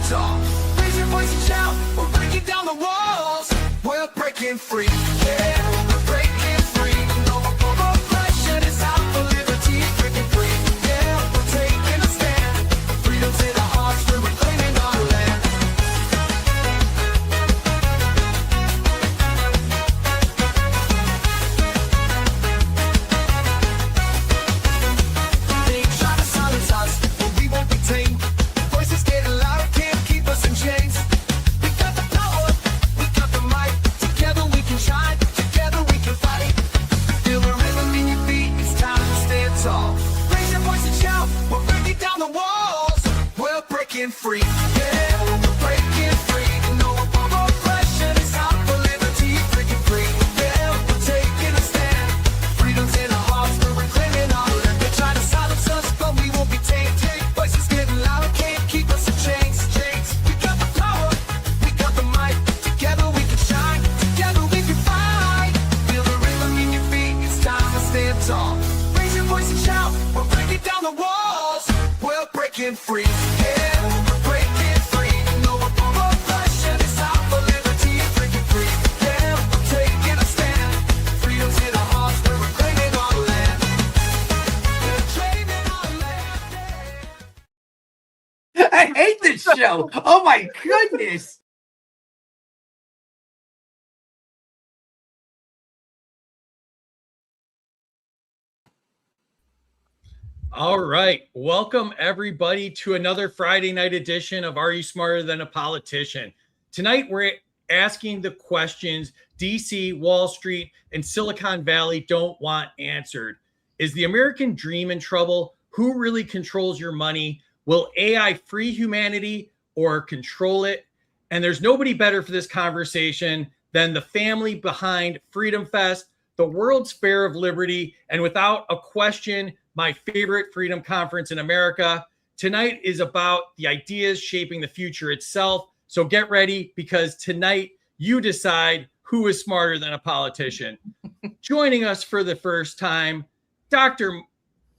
tall. Raise your voice and shout, we're breaking down the walls. We're breaking free, yeah, we're breaking free. No more oppression, it's out for liberty, breaking free. Yeah, we're taking a stand. Freedom's in our hearts, we're reclaiming our land. They try to silence us, but we won't be tamed. Voices getting louder, can't keep us in chains. We got the power, we got the might. Together we can shine, together we can fight. Feel the rhythm in your feet, it's time to stand tall. Raise your voice and shout, we're breaking down the walls. We're breaking free, yeah, we're breaking free. No more oppression, it's out for liberty, breaking free. Yeah, we're taking a stand. Freedom's in our hearts, we're reclaiming our land. They try to silence us, but we won't be tamed. Voices getting louder, can't keep us in chains. We got the power, we got the might. Together we can shine, together we can fight. Feel the rhythm in your feet, it's time to stand tall. Raise your voice and shout, we're breaking down the walls. We're breaking free, yeah, we're breaking free. No more oppression, it's out for liberty, breaking free. Yeah, we're taking a stand. Freedom's in our hearts, we're reclaiming our land. We're claiming our land. I hate this show. Oh my goodness. All right. Welcome everybody to another Friday night edition of Are You Smarter Than a Politician? Tonight we're asking the questions DC, Wall Street, and Silicon Valley don't want answered. Is the American dream in trouble? Who really controls your money? Will AI free humanity or control it? And there's nobody better for this conversation than the family behind Freedom Fest, the World's Fair of Liberty, and without a question, my favorite freedom conference in America. Tonight is about the ideas shaping the future itself. So get ready, because tonight you decide who is smarter than a politician. Joining us for the first time, Dr.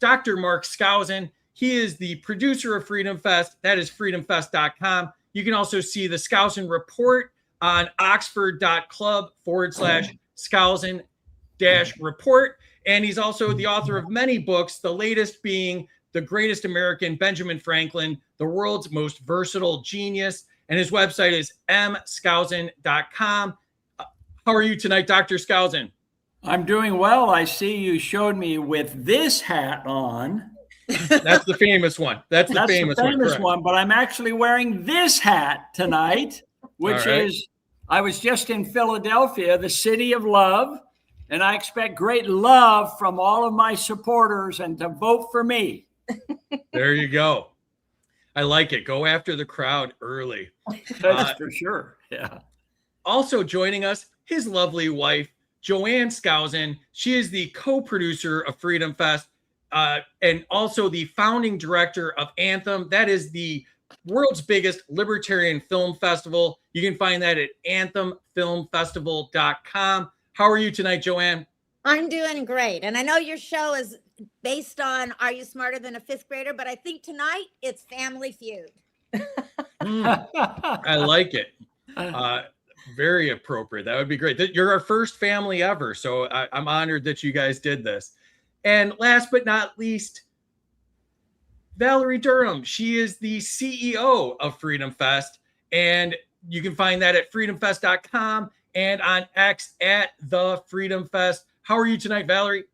Mark Skousen. He is the producer of Freedom Fest. That is freedomfest.com. You can also see the Skousen report on oxford.club/Skousen-report. And he's also the author of many books, the latest being The Greatest American, Benjamin Franklin, the world's most versatile genius. And his website is mskousen.com. How are you tonight, Dr. Skousen? I'm doing well. I see you showed me with this hat on. That's the famous one. That's the famous one. But I'm actually wearing this hat tonight, which is, I was just in Philadelphia, the city of love. And I expect great love from all of my supporters and to vote for me. There you go. I like it. Go after the crowd early. That's for sure. Yeah. Also joining us, his lovely wife, Ann Skousen. She is the co-producer of Freedom Fest and also the founding director of Anthem. That is the world's biggest libertarian film festival. You can find that at anthemfilmfestival.com. How are you tonight, Joanne? I'm doing great. And I know your show is based on Are You Smarter Than a Fifth Grader? But I think tonight it's Family Feud. I like it. Very appropriate. That would be great. You're our first family ever. So I'm honored that you guys did this. And last but not least, Valerie Durham. She is the CEO of Freedom Fest. And you can find that at freedomfest.com. And on X at the Freedom Fest. How are you tonight, Valerie?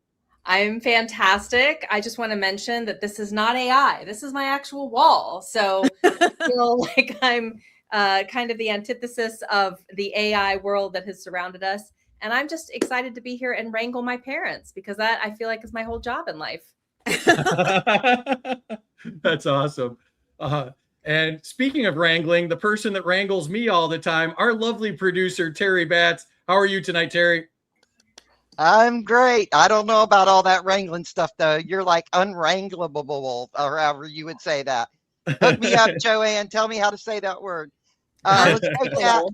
I'm fantastic. I just want to mention that this is not AI. This is my actual wall. So I feel like I'm kind of the antithesis of the AI world that has surrounded us. And I'm just excited to be here and wrangle my parents, because that I feel like is my whole job in life. That's awesome. And speaking of wrangling, the person that wrangles me all the time, our lovely producer, Terry Batts. How are you tonight, Terry? I'm great. I don't know about all that wrangling stuff, though. You're like unwranglable, or however you would say that. Hook me up, Joanne. Tell me how to say that word. Let's take that.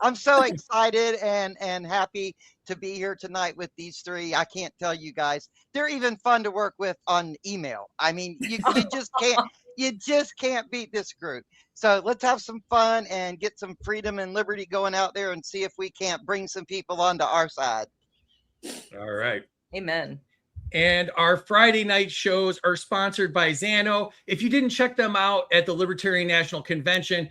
I'm so excited and happy to be here tonight with these three. I can't tell you guys. They're even fun to work with on email. I mean, you just can't. You just can't beat this group. So let's have some fun and get some freedom and liberty going out there and see if we can't bring some people onto our side. All right. Amen. And our Friday night shows are sponsored by Xano. If you didn't check them out at the Libertarian National Convention,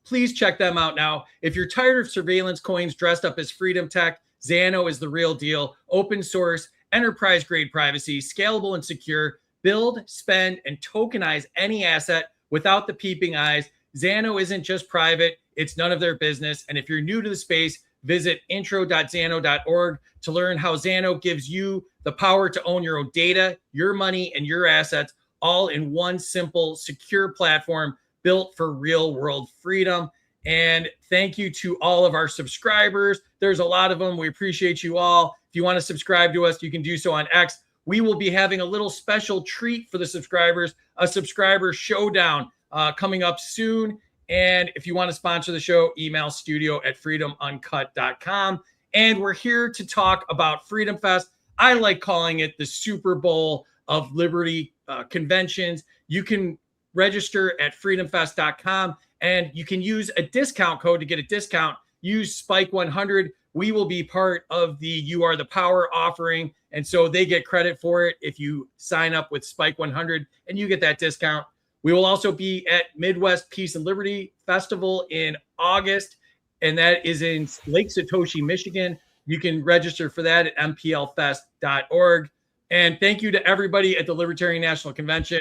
please check them out now. If you're tired of surveillance coins dressed up as freedom tech, Xano is the real deal. Open source, enterprise-grade privacy, scalable and secure. Build, spend, and tokenize any asset without the peeping eyes. Xano isn't just private. It's none of their business. And if you're new to the space, visit intro.xano.org to learn how Xano gives you the power to own your own data, your money, and your assets, all in one simple, secure platform built for real-world freedom. And thank you to all of our subscribers. There's a lot of them. We appreciate you all. If you want to subscribe to us, you can do so on X. We will be having a little special treat for the subscribers, a subscriber showdown coming up soon. And if you want to sponsor the show, email studio@freedomuncut.com. And we're here to talk about Freedom Fest. I like calling it the Super Bowl of Liberty conventions. You can register at freedomfest.com and you can use a discount code to get a discount. Use Spike 100. We will be part of the You Are the Power offering. And so they get credit for it if you sign up with Spike 100 and you get that discount. We will also be at Midwest Peace and Liberty Festival in August, and that is in Lake Satoshi, Michigan. You can register for that at mplfest.org. And thank you to everybody at the Libertarian National Convention.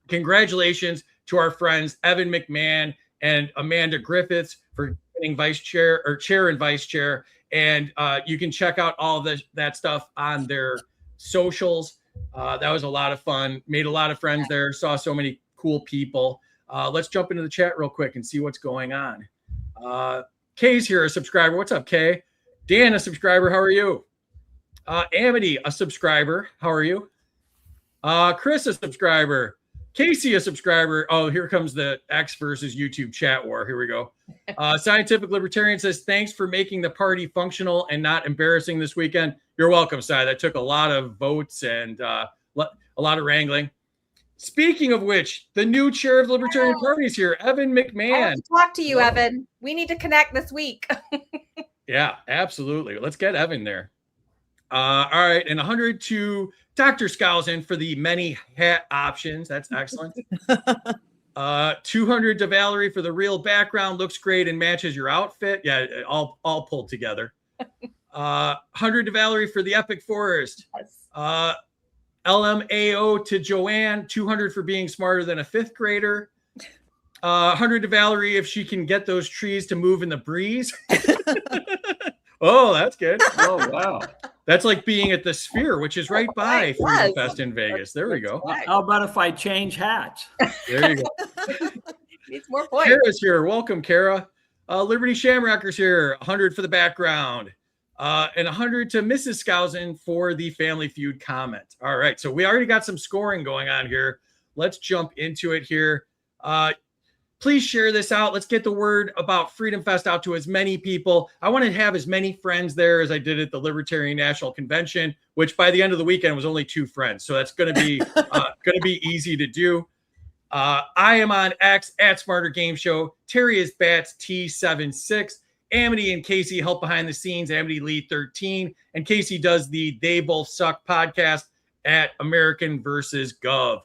Congratulations to our friends Evan McMahon and Amanda Griffiths for getting vice chair or chair and vice chair. And you can check out all of that stuff on their socials. That was a lot of fun. Made a lot of friends there. Saw so many cool people. Let's jump into the chat real quick and see what's going on. Kay's here, a subscriber. What's up, Kay? Dan, a subscriber. How are you? Amity, a subscriber. How are you? Chris, a subscriber. Casey, a subscriber. Oh, here comes the X versus YouTube chat war. Here we go. Scientific Libertarian says, thanks for making the party functional and not embarrassing this weekend. You're welcome, Si. That took a lot of votes and a lot of wrangling. Speaking of which, the new chair of the Libertarian Party is here, Evan I McMahon. want to talk to you, Evan. We need to connect this week. Yeah, absolutely. Let's get Evan there. All right. And 100 to Dr. Skousen for the many hat options. That's excellent. 200 to Valerie for the real background. Looks great and matches your outfit. Yeah, all pulled together. 100 to Valerie for the epic forest. LMAO to Joanne. 200 for being smarter than a fifth grader. 100 to Valerie if she can get those trees to move in the breeze. Oh, that's good. Oh, wow. That's like being at the Sphere, which is right by Freedom Fest in Vegas. There we go. How about if I change hats? There you go. Needs more points. Kara's here. Welcome, Kara. Liberty Shamrocker's here. 100 for the background. And 100 to Mrs. Skousen for the Family Feud comment. All right. So we already got some scoring going on here. Let's jump into it here. Please share this out. Let's get the word about Freedom Fest out to as many people. I want to have as many friends there as I did at the Libertarian National Convention, which by the end of the weekend was only 2 friends. So that's going to be easy to do. I am on X at Smarter Game Show. Terry is Bats T76. Amity and Casey help behind the scenes. Amity lead 13, and Casey does the They Both Suck podcast at American versus Gov.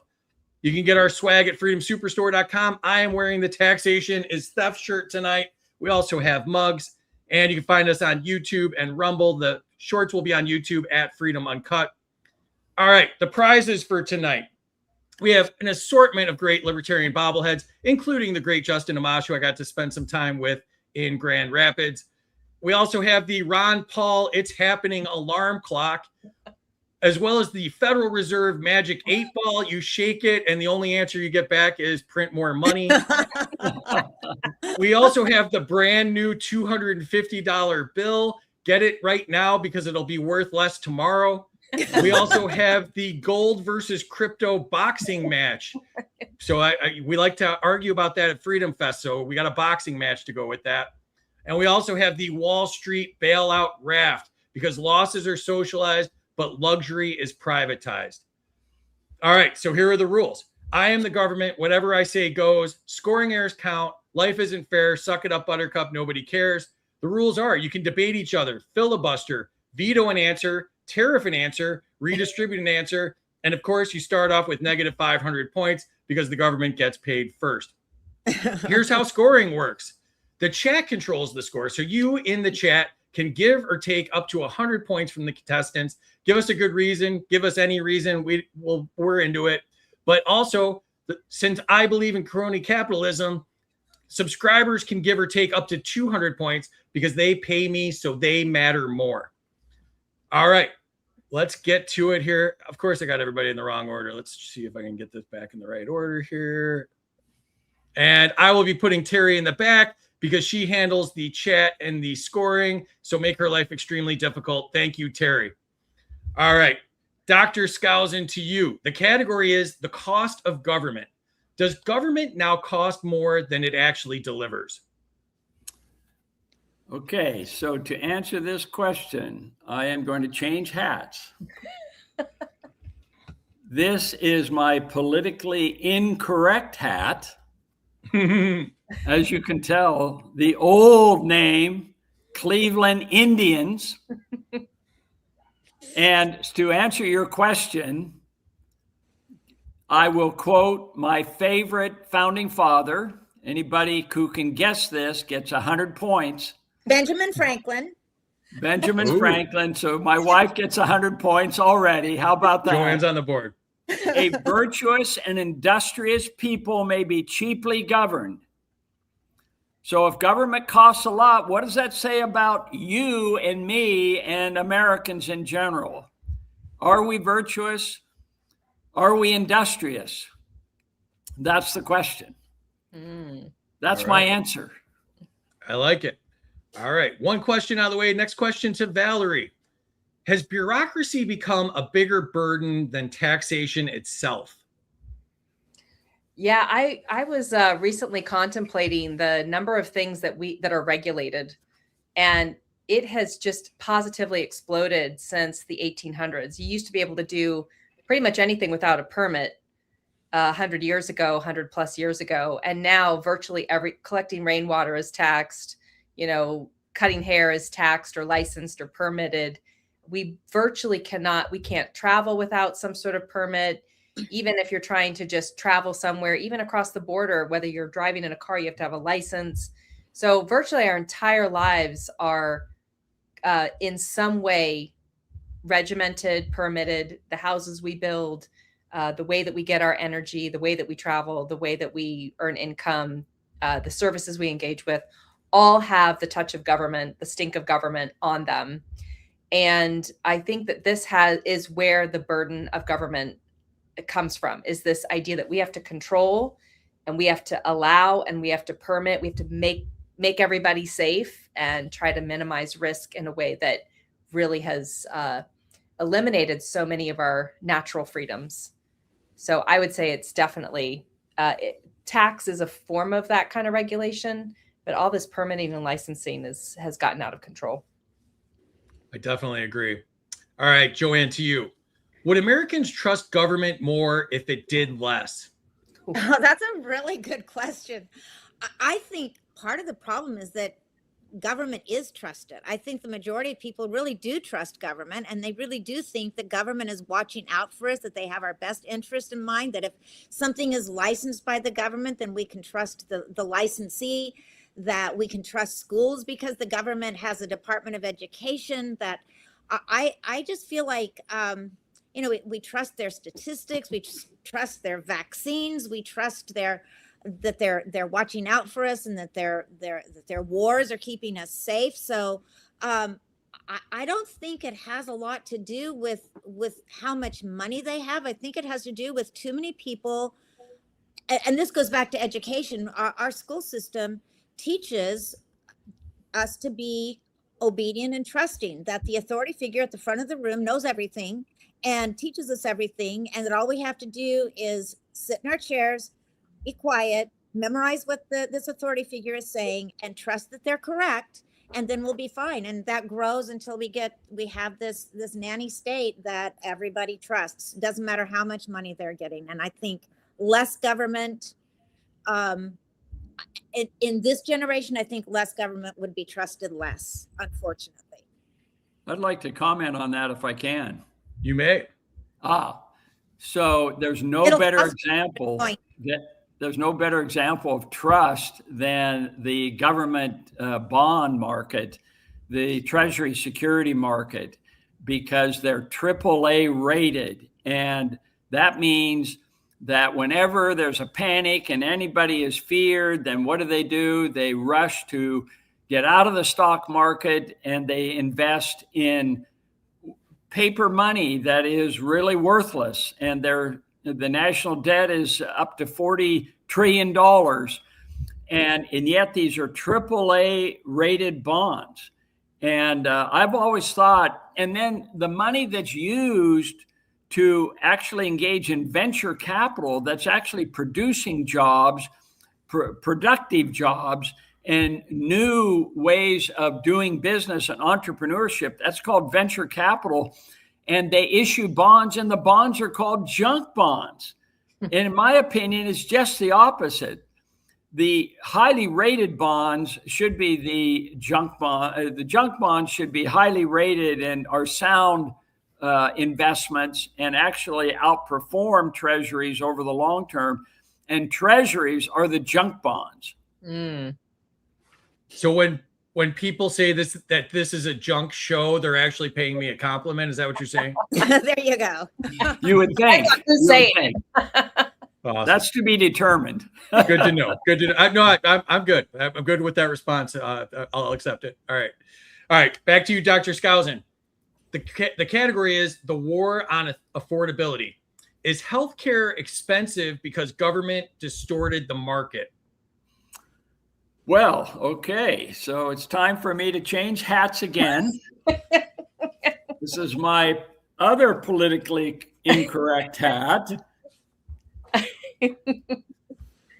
You can get our swag at freedomsuperstore.com. I am wearing the Taxation is Theft shirt tonight. We also have mugs, and you can find us on YouTube and Rumble. The shorts will be on YouTube at Freedom Uncut. All right, the prizes for tonight. We have an assortment of great libertarian bobbleheads, including the great Justin Amash, who I got to spend some time with in Grand Rapids. We also have the Ron Paul It's Happening alarm clock, as well as the Federal Reserve Magic 8-Ball. You shake it, and the only answer you get back is print more money. We also have the brand new $250 bill. Get it right now because it'll be worth less tomorrow. We also have the gold versus crypto boxing match. So we like to argue about that at Freedom Fest. So we got a boxing match to go with that. And we also have the Wall Street bailout raft because losses are socialized, but luxury is privatized. All right. So here are the rules. I am the government. Whatever I say goes. Scoring errors count. Life isn't fair. Suck it up, buttercup. Nobody cares. The rules are you can debate each other, filibuster, veto an answer, tariff an answer, redistribute an answer. And of course, you start off with negative 500 points because the government gets paid first. Here's how scoring works. The chat controls the score. So you in the chat can give or take up to 100 points from the contestants. Give us a good reason. Give us any reason. We're into it. But also, since I believe in crony capitalism, subscribers can give or take up to 200 points because they pay me, so they matter more. All right, let's get to it here. Of course, I got everybody in the wrong order. Let's see if I can get this back in the right order here. And I will be putting Terry in the back because she handles the chat and the scoring. So make her life extremely difficult. Thank you, Terry. All right. Dr. Skousen, to you. The category is the cost of government. Does government now cost more than it actually delivers? Okay, so to answer this question, I am going to change hats. This is my politically incorrect hat. As you can tell, the old name, Cleveland Indians. And to answer your question, I will quote my favorite founding father. Anybody who can guess this gets 100 points. Benjamin Franklin. Benjamin Ooh. Franklin. So my wife gets 100 points already. How about that? Joanne's on the board. A virtuous and industrious people may be cheaply governed. So if government costs a lot, what does that say about you and me and Americans in general? Are we virtuous? Are we industrious? That's the question. That's All my right. answer. I like it. All right. One question out of the way. Next question to Valerie. Has bureaucracy become a bigger burden than taxation itself? Yeah, I was recently contemplating the number of things that are regulated, and it has just positively exploded since the 1800s. You used to be able to do pretty much anything without a permit 100 years ago, 100 plus years ago, and now virtually collecting rainwater is taxed. Cutting hair is taxed or licensed or permitted. We virtually we can't travel without some sort of permit. Even if you're trying to just travel somewhere, even across the border, whether you're driving in a car, you have to have a license. So virtually our entire lives are in some way regimented, permitted. The houses we build, the way that we get our energy, the way that we travel, the way that we earn income, the services we engage with, all have the touch of government, the stink of government on them. And I think that this is where the burden of government comes from, is this idea that we have to control and we have to allow and we have to permit, we have to make everybody safe and try to minimize risk in a way that really has eliminated so many of our natural freedoms. So I would say it's definitely tax is a form of that kind of regulation, but all this permitting and licensing has gotten out of control. I definitely agree. All right, Joanne, to you. Would Americans trust government more if it did less? Oh, that's a really good question. I think part of the problem is that government is trusted. I think the majority of people really do trust government, and they really do think that government is watching out for us, that they have our best interest in mind, that if something is licensed by the government, then we can trust the licensee, that we can trust schools because the government has a Department of Education. That I just feel like we trust their statistics, we trust their vaccines, we trust that they're watching out for us, and that their wars are keeping us safe. So I don't think it has a lot to do with how much money they have. I think it has to do with too many people, and this goes back to education. Our school system teaches us to be obedient and trusting, that the authority figure at the front of the room knows everything and teaches us everything, and that all we have to do is sit in our chairs, be quiet, memorize what this authority figure is saying, and trust that they're correct, and then we'll be fine. And that grows until we have this nanny state that everybody trusts. Doesn't matter how much money they're getting. And I think less government. In this generation, I think less government would be trusted less, unfortunately. I'd like to comment on that if I can. You may. So there's no It'll better cost example point. there's no better example of trust than the government bond market, the Treasury security market, because they're AAA rated. And that means that whenever there's a panic and anybody is feared, then what do? They rush to get out of the stock market and they invest in paper money that is really worthless. And the national debt is up to $40 trillion. And yet these are AAA rated bonds. And I've always thought, and then the money that's used to actually engage in venture capital that's actually producing jobs, productive jobs, and new ways of doing business and entrepreneurship, that's called venture capital. And they issue bonds, and the bonds are called junk bonds. And in my opinion, it's just the opposite. The highly rated bonds should be the junk bond. The junk bonds should be highly rated and are sound investments and actually outperform treasuries over the long term. And treasuries are the junk bonds. So when people say that this is a junk show, they're actually paying me a compliment. Is that what you're saying? There you go. You would think. Awesome. That's to be determined. Good to know. Good to know. No, I'm good. I'm good with that response. I'll accept it. All right. Back to you, Dr. Skousen. The category is the war on affordability. Is healthcare expensive because government distorted the market? Well, okay. So it's time for me to change hats again. This is my other politically incorrect hat.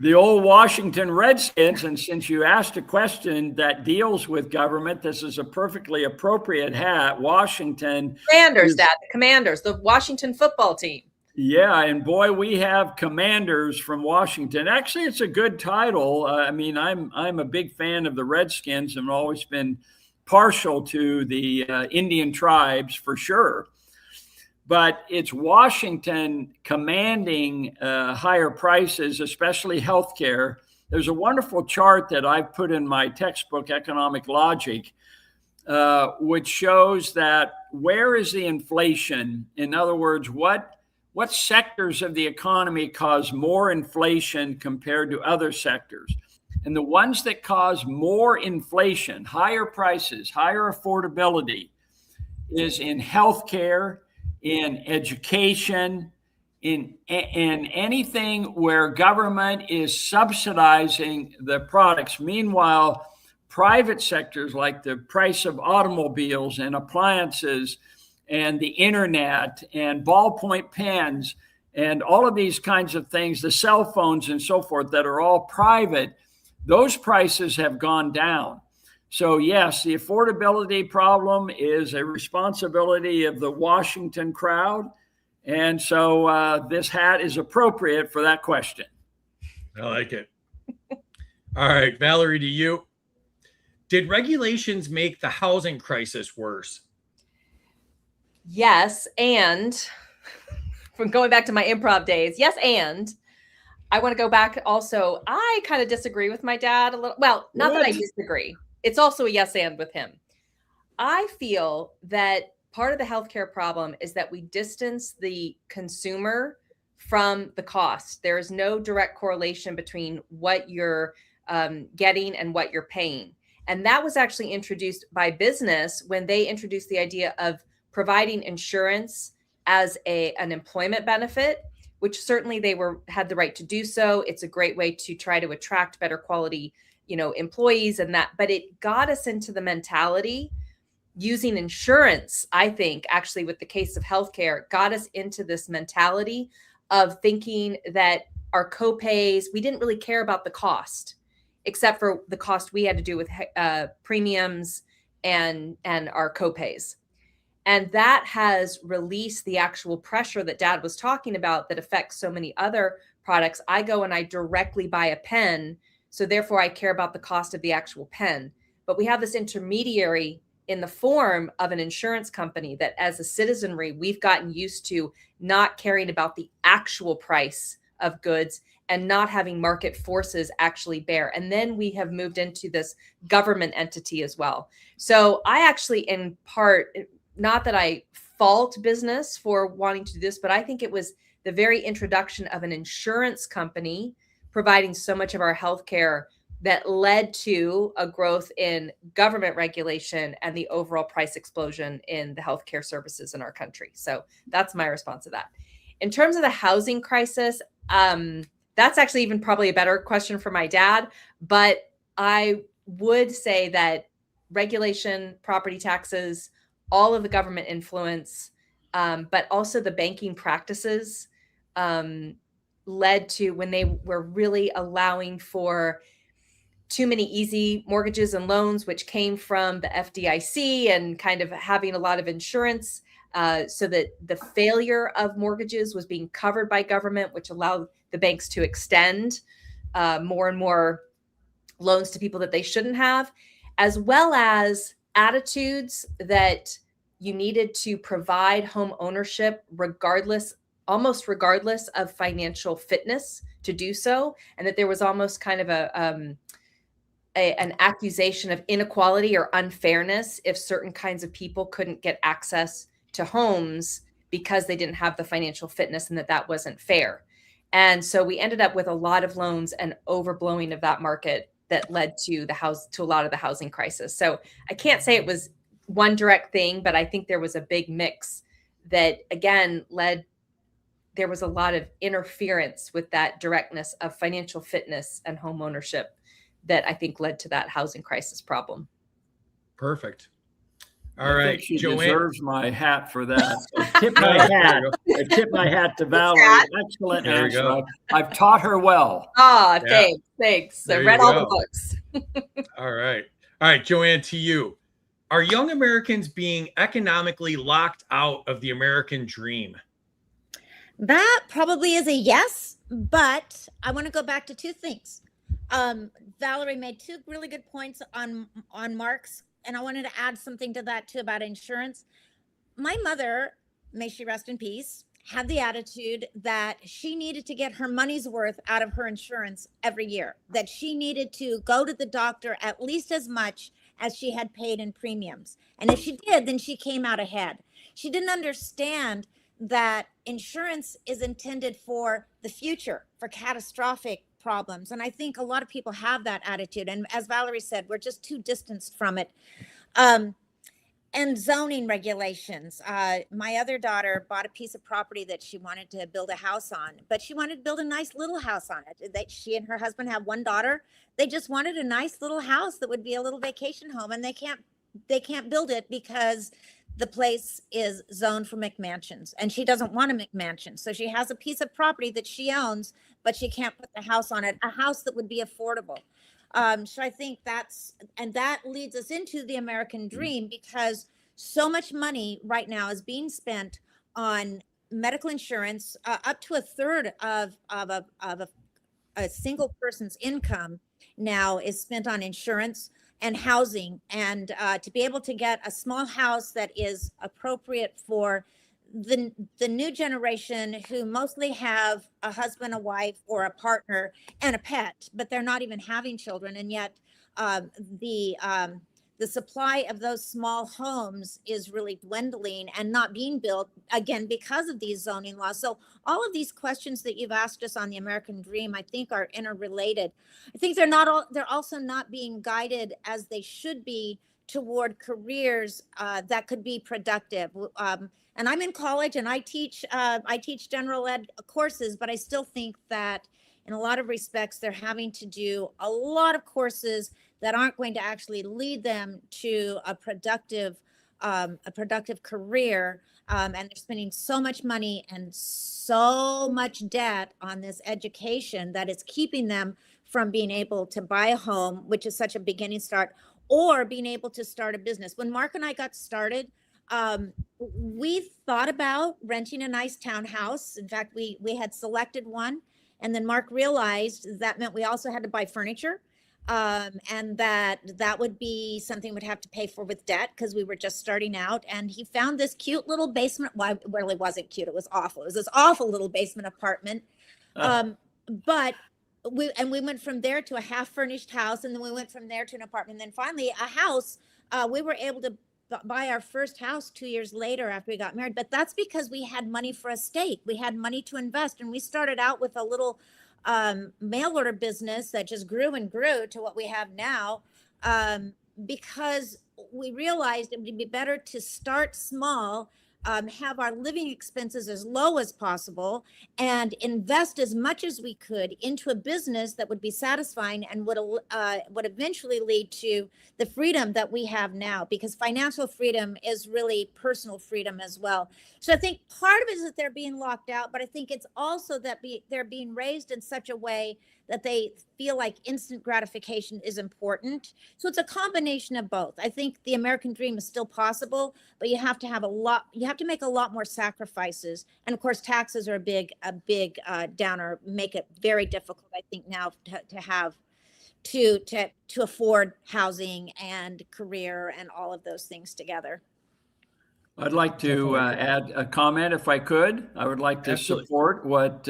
The old Washington Redskins, and since you asked a question that deals with government, this is a perfectly appropriate hat. Washington. Commanders, the Washington football team. Yeah, and boy, we have commanders from Washington. Actually, it's a good title. I mean, I'm a big fan of the Redskins and always been partial to the Indian tribes for sure. But it's Washington commanding higher prices, especially healthcare. There's a wonderful chart that I've put in my textbook, Economic Logic, which shows that where is the inflation? In other words, what sectors of the economy cause more inflation compared to other sectors? And the ones that cause more inflation, higher prices, higher affordability, is in healthcare, in education, in anything where government is subsidizing the products. Meanwhile, private sectors like the price of automobiles and appliances and the internet and ballpoint pens and all of these kinds of things, the cell phones and so forth that are all private, those prices have gone down. So yes, the affordability problem is a responsibility of the Washington crowd. And so this hat is appropriate for that question. I like it. All right, Valerie, to you. Did regulations make the housing crisis worse? Yes, and from going back to my improv days, yes, and I want to go back also. I kind of disagree with my dad a little. Well, not that I disagree. It's also a yes and with him. I feel that part of the healthcare problem is that we distance the consumer from the cost. There is no direct correlation between what you're getting and what you're paying. And that was actually introduced by business when they introduced the idea of providing insurance as an employment benefit, which certainly they had the right to do so. It's a great way to try to attract better quality, employees and that, but it got us into the mentality using insurance. I think actually with the case of healthcare got us into this mentality of thinking that our copays, we didn't really care about the cost, except for the cost we had to do with premiums and our copays. And that has released the actual pressure that Dad was talking about that affects so many other products, I go and I directly buy a pen. So therefore I care about the cost of the actual pen. But we have this intermediary in the form of an insurance company that as a citizenry, we've gotten used to not caring about the actual price of goods and not having market forces actually bear. And then we have moved into this government entity as well. So I actually, in part, not that I fault business for wanting to do this, but I think it was the very introduction of an insurance company providing so much of our healthcare that led to a growth in government regulation and the overall price explosion in the healthcare services in our country. So that's my response to that. In terms of the housing crisis, that's actually even probably a better question for my dad. But I would say that regulation, property taxes, all of the government influence, but also the banking practices led to when they were really allowing for too many easy mortgages and loans, which came from the FDIC and kind of having a lot of insurance, so that the failure of mortgages was being covered by government, which allowed the banks to extend more and more loans to people that they shouldn't have, as well as attitudes that you needed to provide home ownership almost regardless of financial fitness to do so, and that there was almost kind of an accusation of inequality or unfairness if certain kinds of people couldn't get access to homes because they didn't have the financial fitness, and that wasn't fair. And so we ended up with a lot of loans and overblowing of that market that led to a lot of the housing crisis. So I can't say it was one direct thing, but I think there was a big mix that again there was a lot of interference with that directness of financial fitness and home ownership that I think led to that housing crisis problem. Perfect. I think she Joanne. deserves my hat for that. I tip my hat. I tip my hat to Valerie. Excellent There we answer. go. I've taught her well. Ah, Yeah. thanks. I There you read all the go. books. All right, Joanne, to you. Are young Americans being economically locked out of the American dream? That probably is a yes, but I want to go back to two things. Valerie made two really good points on Mark's, and I wanted to add something to that too about insurance. My mother, may she rest in peace, had the attitude that she needed to get her money's worth out of her insurance every year, that she needed to go to the doctor at least as much as she had paid in premiums. And if she did, then she came out ahead. She didn't understand that insurance is intended for the future, for catastrophic problems. And I think a lot of people have that attitude. And as Valerie said, we're just too distanced from it. And zoning regulations. My other daughter bought a piece of property that she wanted to build a house on, but she wanted to build a nice little house on it. She and her husband have one daughter. They just wanted a nice little house that would be a little vacation home, and they can't build it because the place is zoned for McMansions, and she doesn't want a McMansion. So she has a piece of property that she owns, but she can't put the house on it, a house that would be affordable. So I think that leads us into the American dream, because so much money right now is being spent on medical insurance. Up to a third of a single person's income now is spent on insurance and housing. And to be able to get a small house that is appropriate for the new generation, who mostly have a husband, a wife, or a partner and a pet, but they're not even having children. And yet the supply of those small homes is really dwindling and not being built, again, because of these zoning laws. So all of these questions that you've asked us on the American dream, I think, are interrelated. I think they're also not being guided as they should be toward careers that could be productive. And I'm in college and I teach general ed courses, but I still think that in a lot of respects, they're having to do a lot of courses that aren't going to actually lead them to a productive career. And they're spending so much money and so much debt on this education that it's keeping them from being able to buy a home, which is such a beginning start, or being able to start a business. When Mark and I got started, we thought about renting a nice townhouse. In fact, we had selected one, And then Mark realized that meant we also had to buy furniture. And that would be something we'd have to pay for with debt because we were just starting out. And he found this cute little basement. Well, it really wasn't cute. It was awful. It was this awful little basement apartment. But we went from there to a half furnished house, and then we went from there to an apartment, and then finally a house. We were able to buy our first house 2 years later after we got married. But that's because we had money for a stake. We had money to invest, and we started out with a little mail order business that just grew and grew to what we have now, because we realized it would be better to start small, have our living expenses as low as possible, and invest as much as we could into a business that would be satisfying and would eventually lead to the freedom that we have now, because financial freedom is really personal freedom as well. So I think part of it is that they're being locked out, but I think it's also that they're being raised in such a way that they feel like instant gratification is important. So it's a combination of both. I think the American dream is still possible, but you have to make a lot more sacrifices. And of course, taxes are a big downer, make it very difficult, I think, now to afford housing and career and all of those things together. I'd like to add a comment if I could. I would like to Absolutely. support what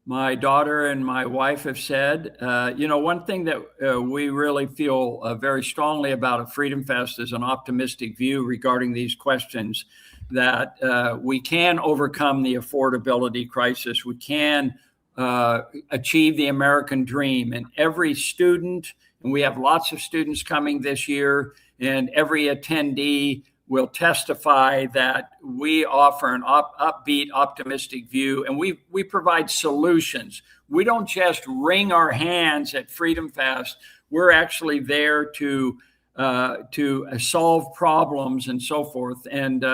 my daughter and my wife have said. One thing that we really feel very strongly about at Freedom Fest is an optimistic view regarding these questions, that we can overcome the affordability crisis. We can achieve the American dream. And every student, and we have lots of students coming this year, and every attendee will testify that we offer an upbeat, optimistic view, and we provide solutions. We don't just wring our hands at Freedom Fest. We're actually there to solve problems and so forth. And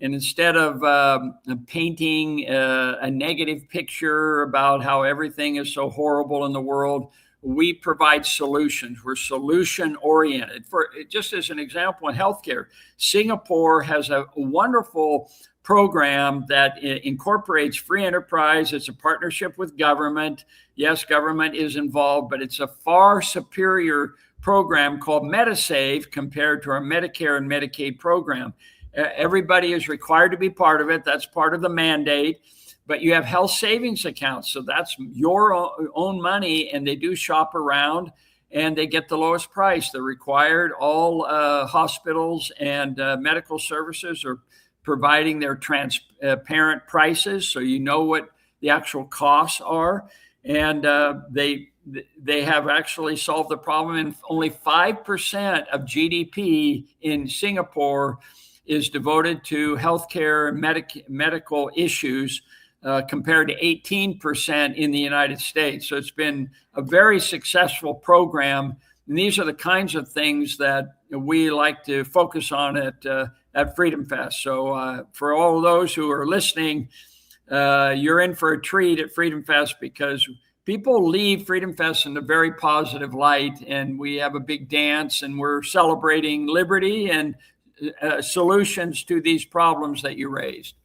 instead of painting a negative picture about how everything is so horrible in the world, we provide solutions. We're solution oriented. For just as an example, in healthcare, Singapore has a wonderful program that incorporates free enterprise. It's a partnership with government. Yes, government is involved, but it's a far superior program called MediSave compared to our Medicare and Medicaid program. Everybody is required to be part of it. That's part of the mandate. But you have health savings accounts. So that's your own money, and they do shop around and they get the lowest price. They're required. All hospitals and medical services are providing their transparent prices, so you know what the actual costs are. And they have actually solved the problem. And only 5% of GDP in Singapore is devoted to healthcare and medical issues, compared to 18% in the United States. So it's been a very successful program. And these are the kinds of things that we like to focus on at Freedom Fest. So for all of those who are listening, you're in for a treat at Freedom Fest, because people leave Freedom Fest in a very positive light. And we have a big dance, and we're celebrating liberty and solutions to these problems that you raised.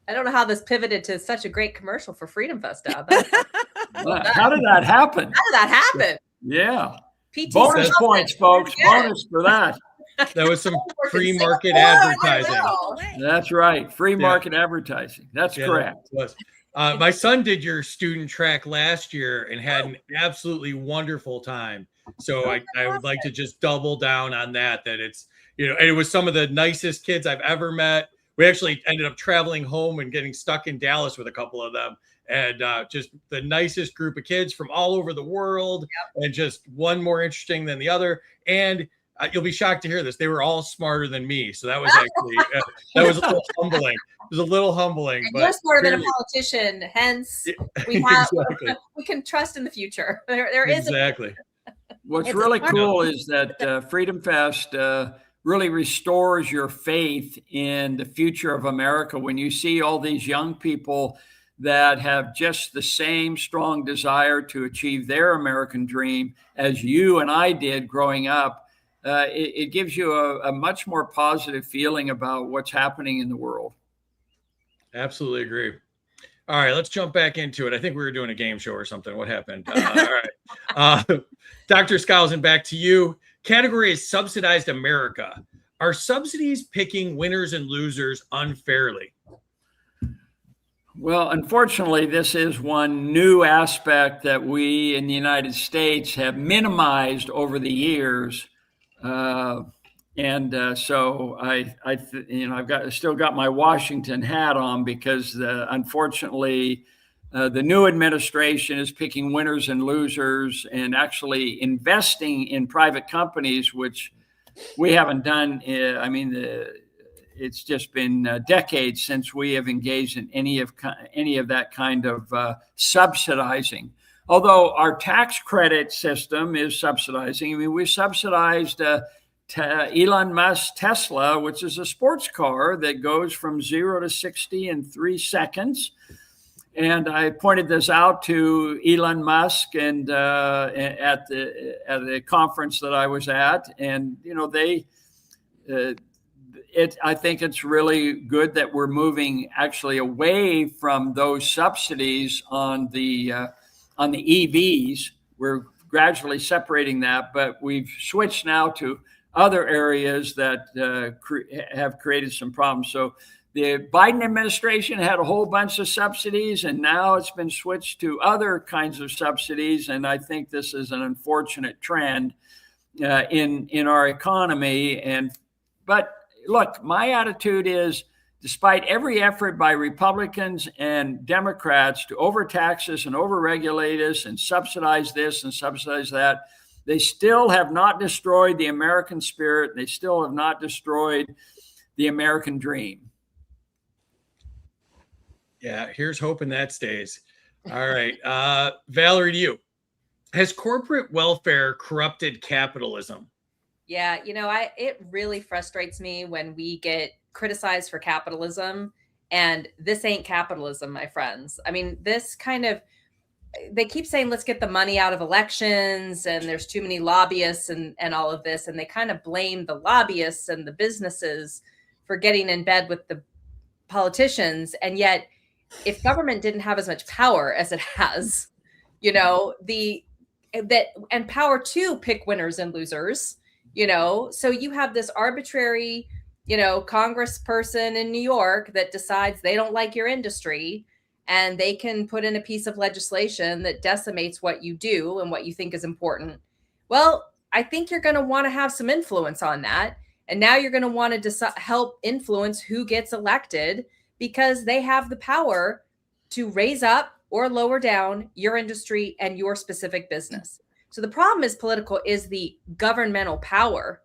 I don't know how this pivoted to such a great commercial for Freedom Fest. How did that happen? How did that happen? Yeah. PT Bonus points, folks. Bonus for that. That was some free market advertising. That's right. Free market advertising. That's correct. That was. My son did your student track last year and had an absolutely wonderful time. So I would like to just double down on that it's, and it was some of the nicest kids I've ever met. We actually ended up traveling home and getting stuck in Dallas with a couple of them, and just the nicest group of kids from all over the world. Yep. And just one more interesting than the other. And you'll be shocked to hear this, they were all smarter than me. So that was actually, that was a little humbling. It was a little humbling. And but you're smarter than a politician. Hence, we can trust in the future. There is exactly. What's really cool is that Freedom Fest really restores your faith in the future of America when you see all these young people that have just the same strong desire to achieve their American dream as you and I did growing up. It gives you a much more positive feeling about what's happening in the world. Absolutely agree. All right, let's jump back into it. I think we were doing a game show or something. What happened? All right. Dr. Skousen, back to you. Category is subsidized America. Are subsidies picking winners and losers unfairly? Well, unfortunately, this is one new aspect that we in the United States have minimized over the years. So I've still got my Washington hat on because unfortunately, the new administration is picking winners and losers and actually investing in private companies, which we haven't done. It's just been decades since we have engaged in any of that kind of subsidizing. Although our tax credit system is subsidizing. I mean, we subsidized Elon Musk's Tesla, which is a sports car that goes from 0 to 60 in 3 seconds. And I pointed this out to Elon Musk and at the conference that I was at, and I think it's really good that we're moving actually away from those subsidies on the EVs. We're gradually separating that, but we've switched now to other areas that have created some problems. So the Biden administration had a whole bunch of subsidies, and now it's been switched to other kinds of subsidies. And I think this is an unfortunate trend in our economy. But look, my attitude is, despite every effort by Republicans and Democrats to overtax us and overregulate us and subsidize this and subsidize that, they still have not destroyed the American spirit. They still have not destroyed the American dream. Yeah, here's hoping that stays. All right. Valerie, to you. Has corporate welfare corrupted capitalism? Yeah, it really frustrates me when we get criticized for capitalism, and this ain't capitalism, my friends. I mean, they keep saying, let's get the money out of elections, and there's too many lobbyists and all of this. And they kind of blame the lobbyists and the businesses for getting in bed with the politicians. And yet, if government didn't have as much power as it has, and power to pick winners and losers, so you have this arbitrary, congressperson in New York that decides they don't like your industry, and they can put in a piece of legislation that decimates what you do and what you think is important. Well, I think you're going to want to have some influence on that. And now you're going to want to help influence who gets elected, because they have the power to raise up or lower down your industry and your specific business. So the problem is the governmental power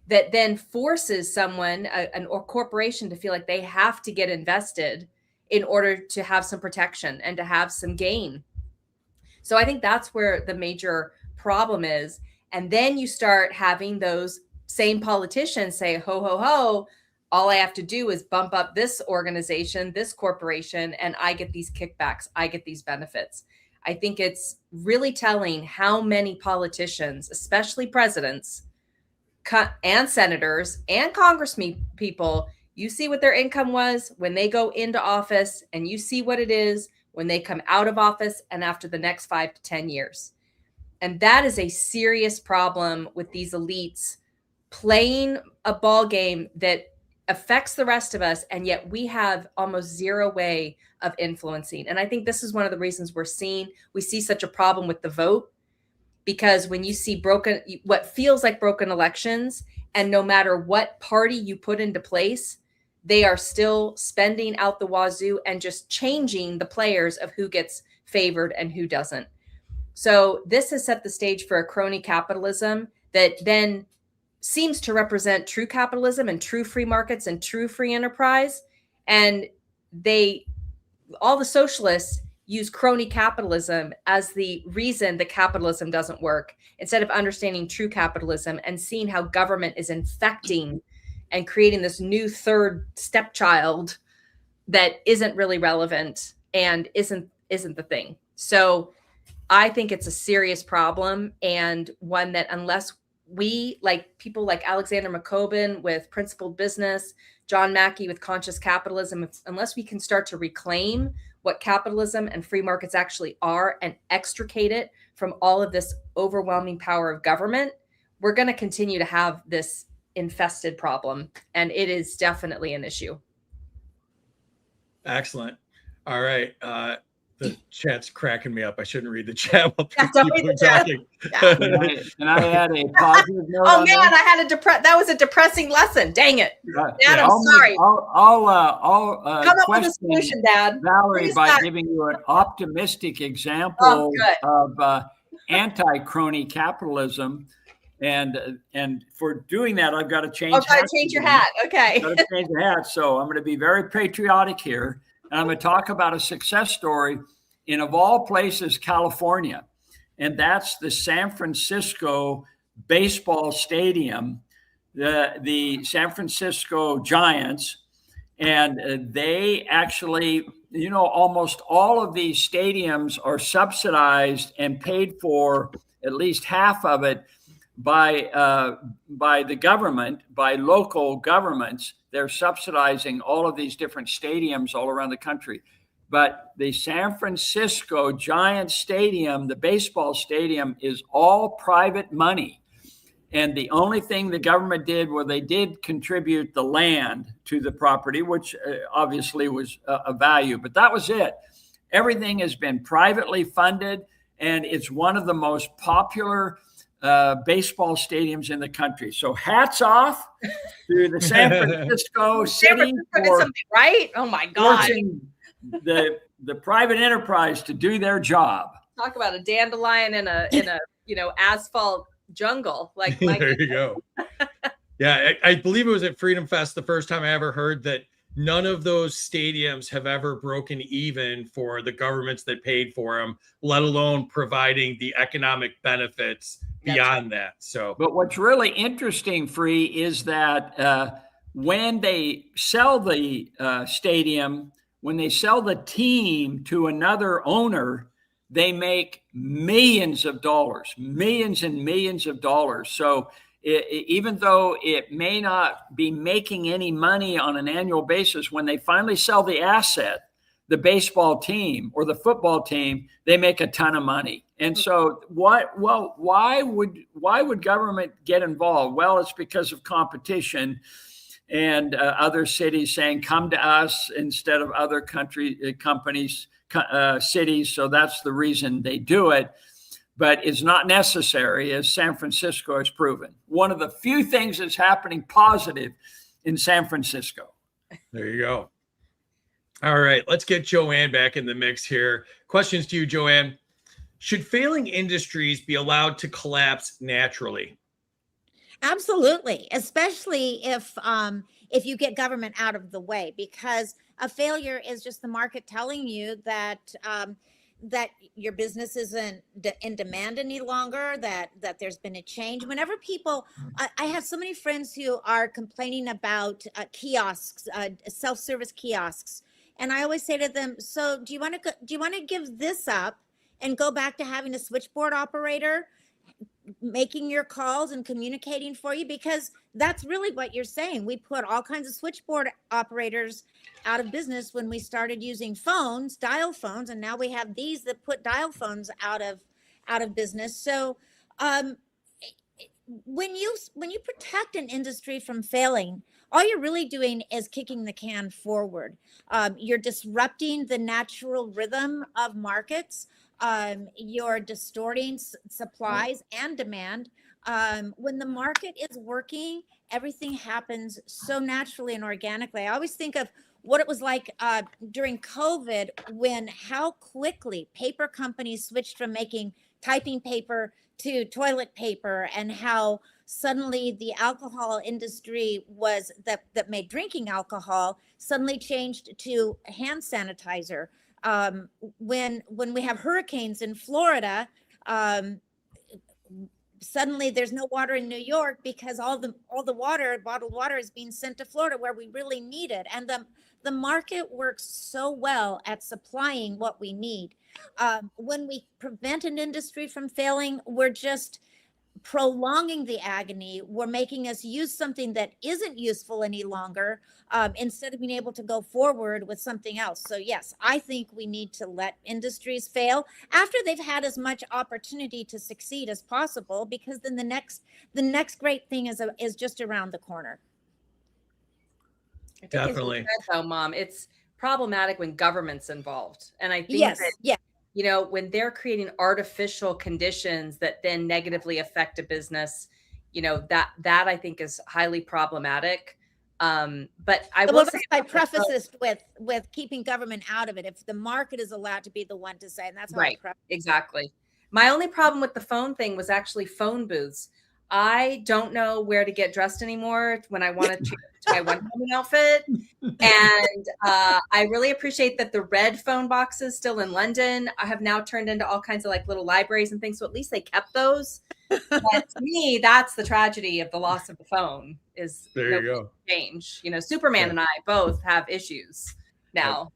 that then forces someone, or corporation, to feel like they have to get invested in order to have some protection and to have some gain. So I think that's where the major problem is. And then you start having those same politicians say, ho, ho, ho, all I have to do is bump up this organization, this corporation, and I get these kickbacks, I get these benefits. I think it's really telling how many politicians, especially presidents and senators and congressmen people, you see what their income was when they go into office, and you see what it is when they come out of office and after the next 5 to 10 years. And that is a serious problem with these elites playing a ball game that affects the rest of us, and yet we have almost zero way of influencing. And I think this is one of the reasons we see such a problem with the vote, because when you see what feels like broken elections, and no matter what party you put into place, they are still spending out the wazoo and just changing the players of who gets favored and who doesn't. So this has set the stage for a crony capitalism that then seems to represent true capitalism and true free markets and true free enterprise. And all the socialists use crony capitalism as the reason that capitalism doesn't work, instead of understanding true capitalism and seeing how government is infecting and creating this new third stepchild that isn't really relevant and isn't the thing. So I think it's a serious problem, and one that unless we, like people like Alexander McCoben with Principled Business, John Mackey with Conscious Capitalism, unless we can start to reclaim what capitalism and free markets actually are and extricate it from all of this overwhelming power of government, we're going to continue to have this infested problem. And it is definitely an issue. Excellent. All right. The chat's cracking me up. I shouldn't read the chat while Yeah, don't people read are the chat. talking. Can I add a positive note? Oh on man, that? I had that was a depressing lesson. Dang it. Dad, I'm I'll sorry. I'll Come up with a question solution, Dad. Valerie Please, by Dad. giving you an optimistic example Oh, good. of anti-crony capitalism. And for doing that, I've got to change. Oh, gotta change your hat. Okay. Got to change the hat. So I'm going to be very patriotic here, and I'm going to talk about a success story in, of all places, California, and that's the San Francisco baseball stadium, the San Francisco Giants, and they actually, almost all of these stadiums are subsidized and paid for, at least half of it, by the government, by local governments. They're subsidizing all of these different stadiums all around the country. But the San Francisco Giants Stadium, the baseball stadium, is all private money. And the only thing the government did, well, they did contribute the land to the property, which obviously was a value, but that was it. Everything has been privately funded, and it's one of the most popular baseball stadiums in the country. So hats off to the San Francisco San city Francisco did for something right. Oh my God. forcing the private enterprise to do their job. Talk about a dandelion in a asphalt jungle. Like There you go. Yeah, I believe it was at Freedom Fest the first time I ever heard that none of those stadiums have ever broken even for the governments that paid for them, let alone providing the economic benefits beyond that. So, But what's really interesting, Free, is that when they sell the stadium, when they sell the team to another owner, they make millions of dollars, millions and millions of dollars. So even though it may not be making any money on an annual basis, when they finally sell the asset, the baseball team or the football team, they make a ton of money. And so why would government get involved? Well, it's because of competition and other cities saying, come to us instead of other companies, cities. So that's the reason they do it. But it's not necessary, as San Francisco has proven. One of the few things that's happening positive in San Francisco. there you go. All right, let's get Joanne back in the mix here. Questions to you, Joanne. Should failing industries be allowed to collapse naturally? Absolutely, especially if you get government out of the way, because a failure is just the market telling you that that your business isn't in demand any longer, that there's been a change. Whenever people, I have so many friends who are complaining about kiosks, self-service kiosks, and I always say to them, so do you want to give this up and go back to having a switchboard operator making your calls and communicating for you? Because that's really what you're saying. We put all kinds of switchboard operators out of business when we started using phones, dial phones, and now we have these that put dial phones out of business. So when you protect an industry from failing, all you're really doing is kicking the can forward. You're disrupting the natural rhythm of markets. You're distorting supplies and demand. When the market is working, everything happens so naturally and organically. I always think of what it was like during COVID, when how quickly paper companies switched from making typing paper to toilet paper, and how suddenly the alcohol industry was that made drinking alcohol suddenly changed to hand sanitizer. When we have hurricanes in Florida, suddenly there's no water in New York because all the water, bottled water, is being sent to Florida where we really need it. And the market works so well at supplying what we need. When we prevent an industry from failing, we're just prolonging the agony. We're making us use something that isn't useful any longer, instead of being able to go forward with something else. So yes, I think we need to let industries fail after they've had as much opportunity to succeed as possible, because then the next great thing is just around the corner. I think Definitely. as you said, though, Mom, it's problematic when government's involved. And I think Yes, that, yeah. when they're creating artificial conditions that then negatively affect a business, that I think is highly problematic. But I will say, I preface this with keeping government out of it. If the market is allowed to be the one to say, and that's how right, I preface. exactly. My only problem with the phone thing was actually phone booths. I don't know where to get dressed anymore when I want to change to my Wonder Woman outfit. And I really appreciate that the red phone boxes still in London have now turned into all kinds of like little libraries and things. So at least they kept those. But to me, that's the tragedy of the loss of the phone is There you go. change. Superman and I both have issues now.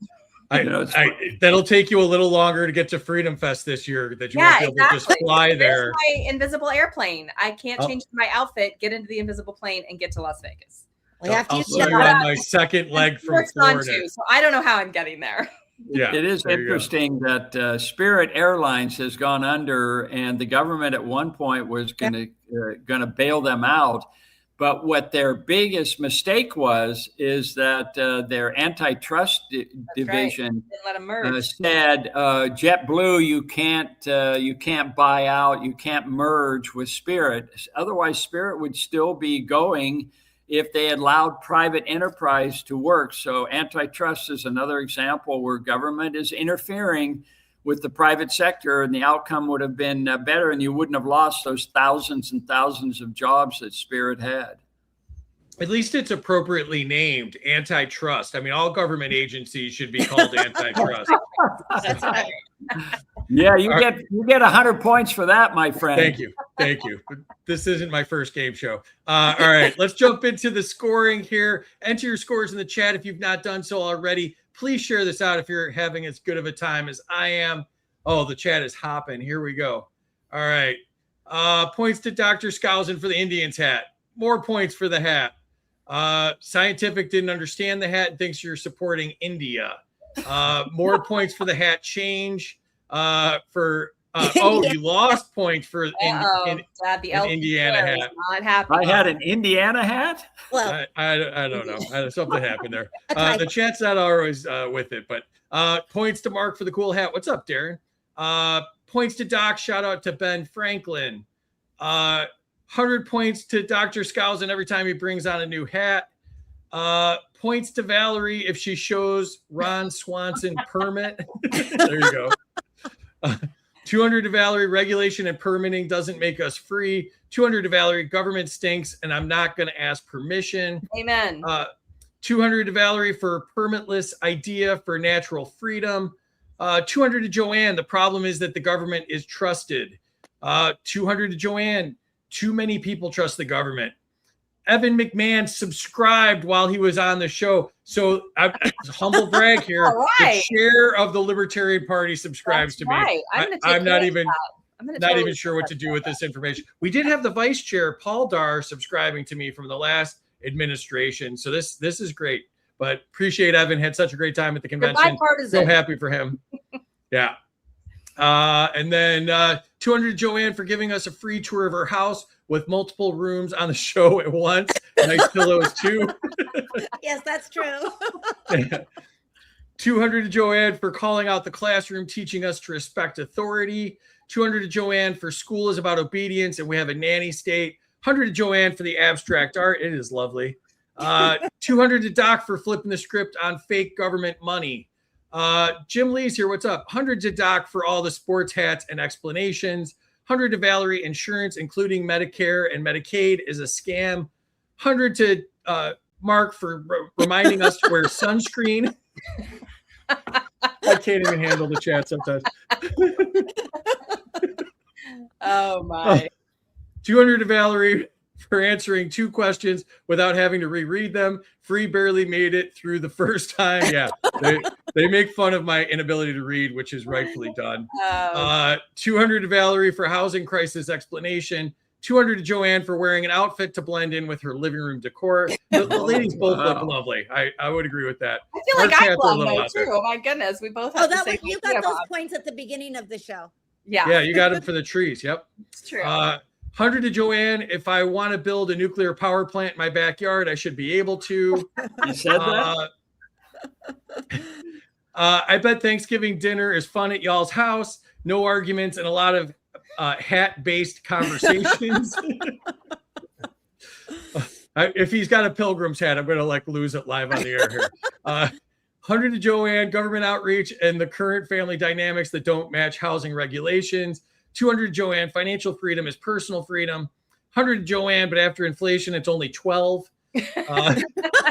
That'll take you a little longer to get to Freedom Fest this year, that you won't be able to just fly there. My invisible airplane. I can't change my outfit, get into the invisible plane, and get to Las Vegas. I'll see you on my second leg from Florida. So I don't know how I'm getting there. Yeah, it is interesting that Spirit Airlines has gone under, and the government at one point was going to bail them out. But what their biggest mistake is that their antitrust division said, JetBlue, you can't buy out, you can't merge with Spirit. Otherwise, Spirit would still be going if they allowed private enterprise to work. So antitrust is another example where government is interfering with the private sector, and the outcome would have been better, and you wouldn't have lost those thousands and thousands of jobs that Spirit had. At least it's appropriately named antitrust. I mean, all government agencies should be called antitrust. That's right. Yeah, you get 100 points for that, my friend. Thank you. This isn't my first game show. All right, let's jump into the scoring here. Enter your scores in the chat if you've not done so already. Please share this out if you're having as good of a time as I am. Oh, the chat is hopping. Here we go. All right. Points to Dr. Skousen for the Indians hat. More points for the hat. Scientific didn't understand the hat and thinks you're supporting India. More points for the hat change. You lost points for the Indiana hat. Not happy. I had an Indiana hat? Well, I don't know. Something happened there. The chat's not always with it, but points to Mark for the cool hat. What's up, Darren? Points to Doc. Shout out to Ben Franklin. 100 points to Dr. Skousen every time he brings on a new hat. Points to Valerie if she shows Ron Swanson permit. There you go. 200 to Valerie, regulation and permitting doesn't make us free. 200 to Valerie, government stinks and I'm not going to ask permission. Amen. 200 to Valerie for permitless idea for natural freedom. 200 to Joanne, the problem is that the government is trusted. 200 to Joanne, too many people trust the government. Evan McMahon subscribed while he was on the show. So humble brag here. Right. The chair of the Libertarian Party subscribes to me. Right. I'm not even sure what to do with this information. We did have the vice chair, Paul Dar, subscribing to me from the last administration. So this is great. But appreciate Evan. Had such a great time at the convention. Bipartisan. So happy for him. Yeah. And then 200 Joanne for giving us a free tour of her house with multiple rooms on the show at once. Nice pillows too. Yes, that's true. 200 to Joanne for calling out the classroom, teaching us to respect authority. 200 to Joanne for school is about obedience and we have a nanny state. 100 to Joanne for the abstract art. It is lovely. 200 to Doc for flipping the script on fake government money. Jim Lee's here. What's up? 100 to Doc for all the sports hats and explanations. 100 to Valerie, insurance, including Medicare and Medicaid, is a scam. 100 to Mark for reminding us to wear sunscreen. I can't even handle the chat sometimes. Oh, my. 200 to Valerie for answering 2 questions without having to reread them. Free barely made it through the first time. Yeah, they make fun of my inability to read, which is rightfully done. 200 to Valerie for housing crisis explanation. 200 to Joanne for wearing an outfit to blend in with her living room decor. The ladies both look lovely. I would agree with that. I feel like Our I cats are a belong little though out there. too. Oh my goodness, we both Oh, have the that same was, you idea, got those Bob. points at the beginning of the show. Yeah, you got them for the trees. Yep. It's true. 100 to Joanne. If I want to build a nuclear power plant in my backyard, I should be able to. You said that? I bet Thanksgiving dinner is fun at y'all's house. No arguments and a lot of hat-based conversations. If he's got a pilgrim's hat, I'm going to like lose it live on the air here. 100 to Joanne, government outreach and the current family dynamics that don't match housing regulations. 200 to Joanne, financial freedom is personal freedom. 100 to Joanne, but after inflation, it's only 12.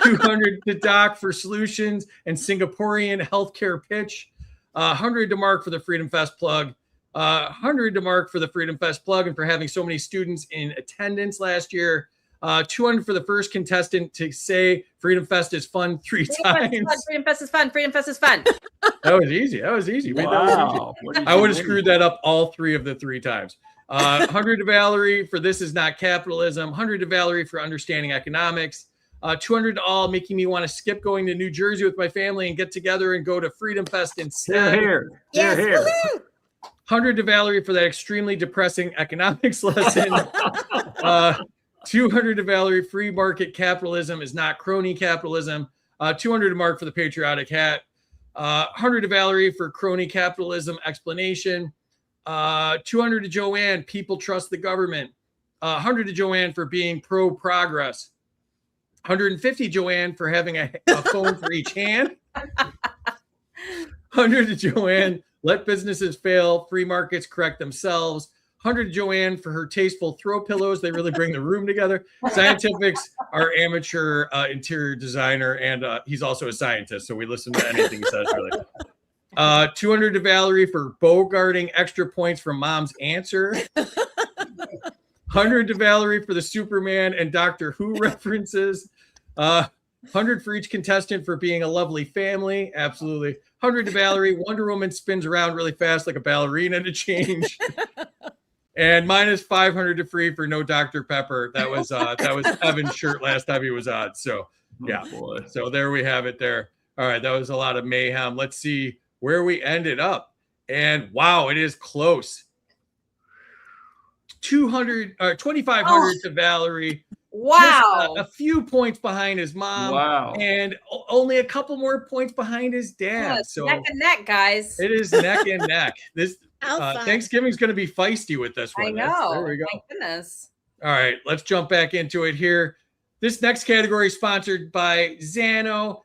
200 to Doc for solutions and Singaporean healthcare pitch. 100 to Mark for the Freedom Fest plug. 100 to Mark for the Freedom Fest plug and for having so many students in attendance last year. 200 for the first contestant to say Freedom Fest is fun 3 times. Freedom Fest is fun. Freedom Fest is fun. That was easy. That was easy. Wow. I would have screwed that up all 3 of the 3 times. 100 to Valerie for this is not capitalism. 100 to Valerie for understanding economics. 200 to all, making me want to skip going to New Jersey with my family and get together and go to Freedom Fest instead. Here. Yes. Here. Woohoo! 100 to Valerie for that extremely depressing economics lesson. 200 to Valerie, free market capitalism is not crony capitalism. 200 to Mark for the patriotic hat. 100 to Valerie for crony capitalism explanation. 200 to Joanne, people trust the government. 100 to Joanne for being pro-progress. 150 Joanne for having a phone for each hand. 100 to Joanne, let businesses fail, free markets correct themselves. 100 to Joanne for her tasteful throw pillows. They really bring the room together. Scientifics, our amateur interior designer, and he's also a scientist, so we listen to anything he says, really. 200 to Valerie for bogarting extra points from mom's answer. 100 to Valerie for the Superman and Doctor Who references. 100 for each contestant for being a lovely family. Absolutely. 100 to Valerie. Wonder Woman spins around really fast like a ballerina to change. And minus 500 to Free for no Dr. Pepper. That was Evan's shirt last time he was on. So yeah. Oh, so there we have it there. All right. That was a lot of mayhem. Let's see where we ended up. And wow, it is close. 2,500 to Valerie. Wow. Just a few points behind his mom. Wow. And only a couple more points behind his dad. Yeah, so neck and neck, guys. it is neck and neck. This How fun. Thanksgiving's going to be feisty with this one. I know. There we go. Thank goodness. All right, let's jump back into it here. This next category is sponsored by Xano.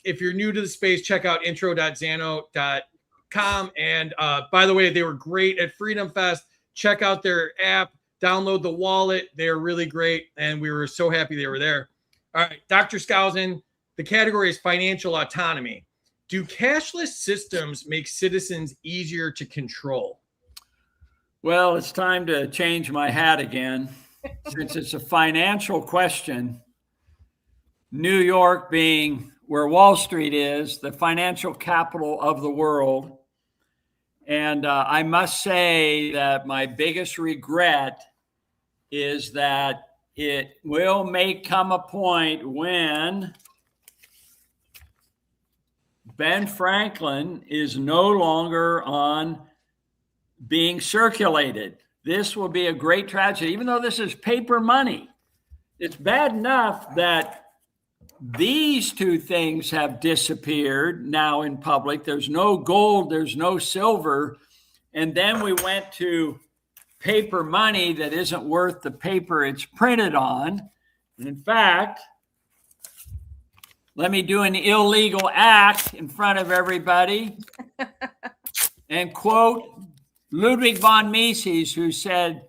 If you're new to the space, check out intro.xano.com. And by the way, they were great at Freedom Fest. Check out their app, download the wallet. They're really great. And we were so happy they were there. All right, Dr. Skousen, the category is financial autonomy. Do cashless systems make citizens easier to control? Well, it's time to change my hat again. Since it's a financial question, New York being where Wall Street is, the financial capital of the world. And I must say that my biggest regret is that it may come a point when Ben Franklin is no longer on being circulated. This will be a great tragedy, even though this is paper money. It's bad enough that these two things have disappeared now in public. There's no gold, there's no silver. And then we went to paper money that isn't worth the paper it's printed on. And in fact, let me do an illegal act in front of everybody and quote Ludwig von Mises, who said,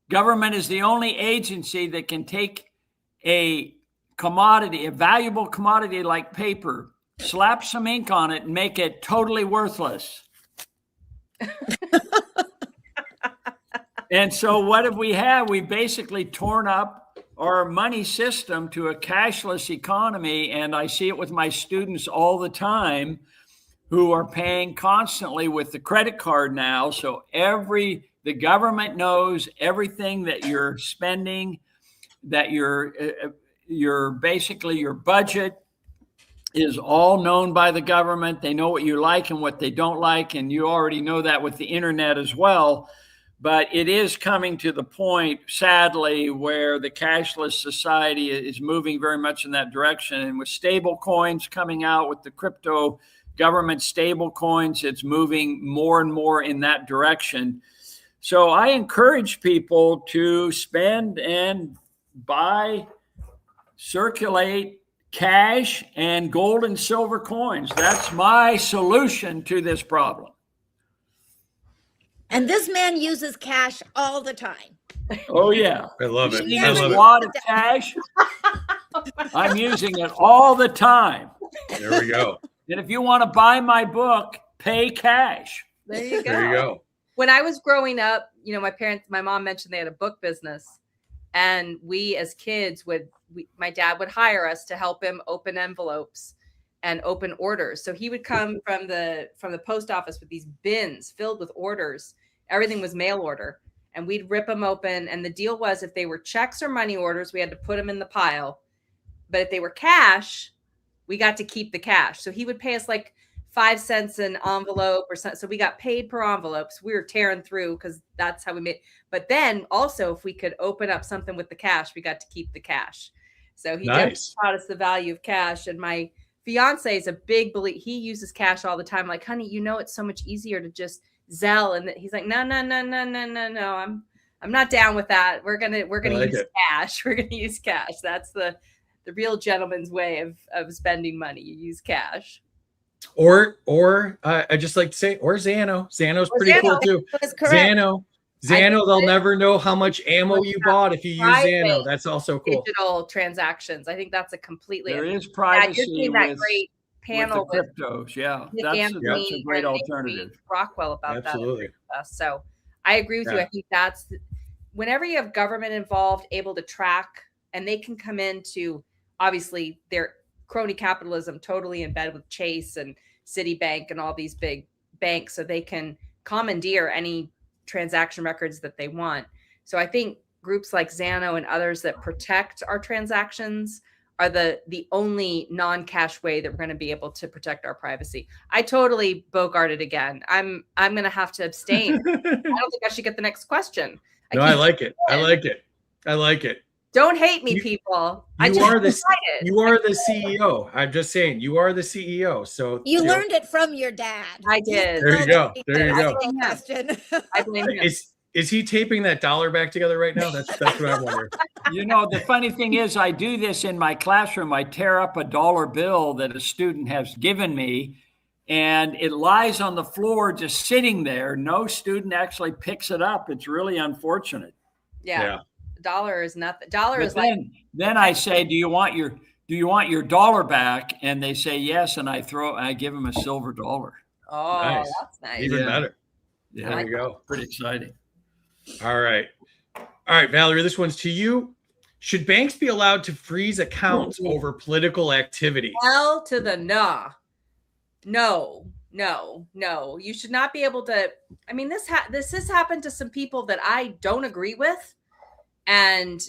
government is the only agency that can take a commodity, a valuable commodity like paper, slap some ink on it and make it totally worthless. And so what have we had? We basically torn up our money system to a cashless economy. And I see it with my students all the time who are paying constantly with the credit card now. So every The government knows everything that you're spending, that your basically your budget is all known by the government. They know what you like and what they don't like, and you already know that with the internet as well. But it is coming to the point, sadly, where the cashless society is moving very much in that direction. And with stable coins coming out, with the crypto government stable coins, it's moving more and more in that direction. So I encourage people to spend and buy, circulate cash and gold and silver coins. That's my solution to this problem. And this man uses cash all the time. Oh, yeah. I love it. See I this love it. wad of cash? I'm using it all the time. There we go. And if you want to buy my book, pay cash. There you go. There you go. When I was growing up, my mom mentioned they had a book business, and we as kids my dad would hire us to help him open envelopes and open orders. So he would come from the post office with these bins filled with orders. Everything was mail order, and we'd rip them open. And the deal was, if they were checks or money orders, we had to put them in the pile. But if they were cash, we got to keep the cash. So he would pay us like 5 cents an envelope or something. So we got paid per envelopes. We were tearing through because that's how we made. But then also, if we could open up something with the cash, we got to keep the cash. So he definitely taught us the value of cash. And my fiance is a big believer. He uses cash all the time. Like, honey, it's so much easier to just Zelle. And he's like, no. I'm not down with that. We're gonna use cash. We're gonna use cash. That's the real gentleman's way of spending money. You use cash. Or I just like to say, or Xano. Xano's pretty cool too. Xano, they'll never know how much ammo you bought if you use Xano. That's also cool. Digital transactions. I think that's a completely. There is privacy that great panel with the cryptos. Yeah, that's a great alternative. Rockwell about Absolutely. That. So I agree with you. I think that's whenever you have government involved, able to track, and they can come into, obviously, their crony capitalism totally in bed with Chase and Citibank and all these big banks, so they can commandeer any transaction records that they want. So I think groups like Xano and others that protect our transactions are the only non-cash way that we're going to be able to protect our privacy. I totally bogarted again. I'm going to have to abstain. I don't think I should get the next question. I like it. I like it. Don't hate me, people. You are the CEO. I'm just saying, you are the CEO. So you learned it from your dad. I did. There you go. I blame him. Is he taping that dollar back together right now? That's what I'm wondering. The funny thing is, I do this in my classroom. I tear up a dollar bill that a student has given me, and it lies on the floor just sitting there. No student actually picks it up. It's really unfortunate. Yeah. Dollar is nothing. Then I say, do you want your dollar back? And they say yes, and I give them a silver dollar. Oh, nice. That's nice. Even better. Yeah, there you go. Pretty exciting. All right, Valerie, this one's to you. Should banks be allowed to freeze accounts over political activity? Hell to the nah. No. You should not be able to. I mean, this has happened to some people that I don't agree with. And,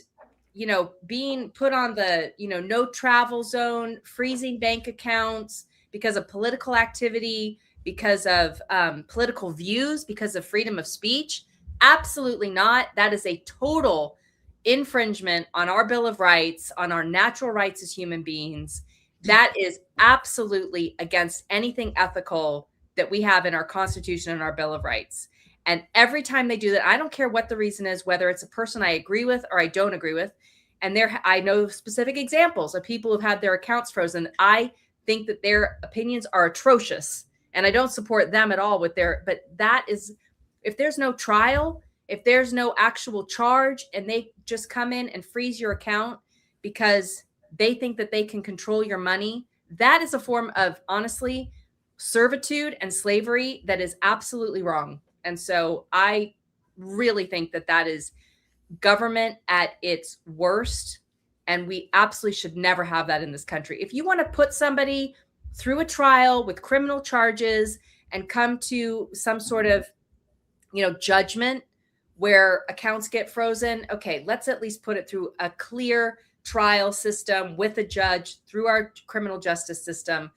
being put on the, no travel zone, freezing bank accounts because of political activity, because of political views, because of freedom of speech. Absolutely not. That is a total infringement on our Bill of Rights, on our natural rights as human beings. That is absolutely against anything ethical that we have in our Constitution and our Bill of Rights. And every time they do that, I don't care what the reason is, whether it's a person I agree with or I don't agree with. And I know specific examples of people who've had their accounts frozen. I think that their opinions are atrocious, and I don't support them at all but that is, if there's no trial, if there's no actual charge, and they just come in and freeze your account because they think that they can control your money, that is a form of, honestly, servitude and slavery that is absolutely wrong. And so I really think that is government at its worst. And we absolutely should never have that in this country. If you want to put somebody through a trial with criminal charges and come to some sort of, judgment where accounts get frozen. Okay, let's at least put it through a clear trial system with a judge through our criminal justice system.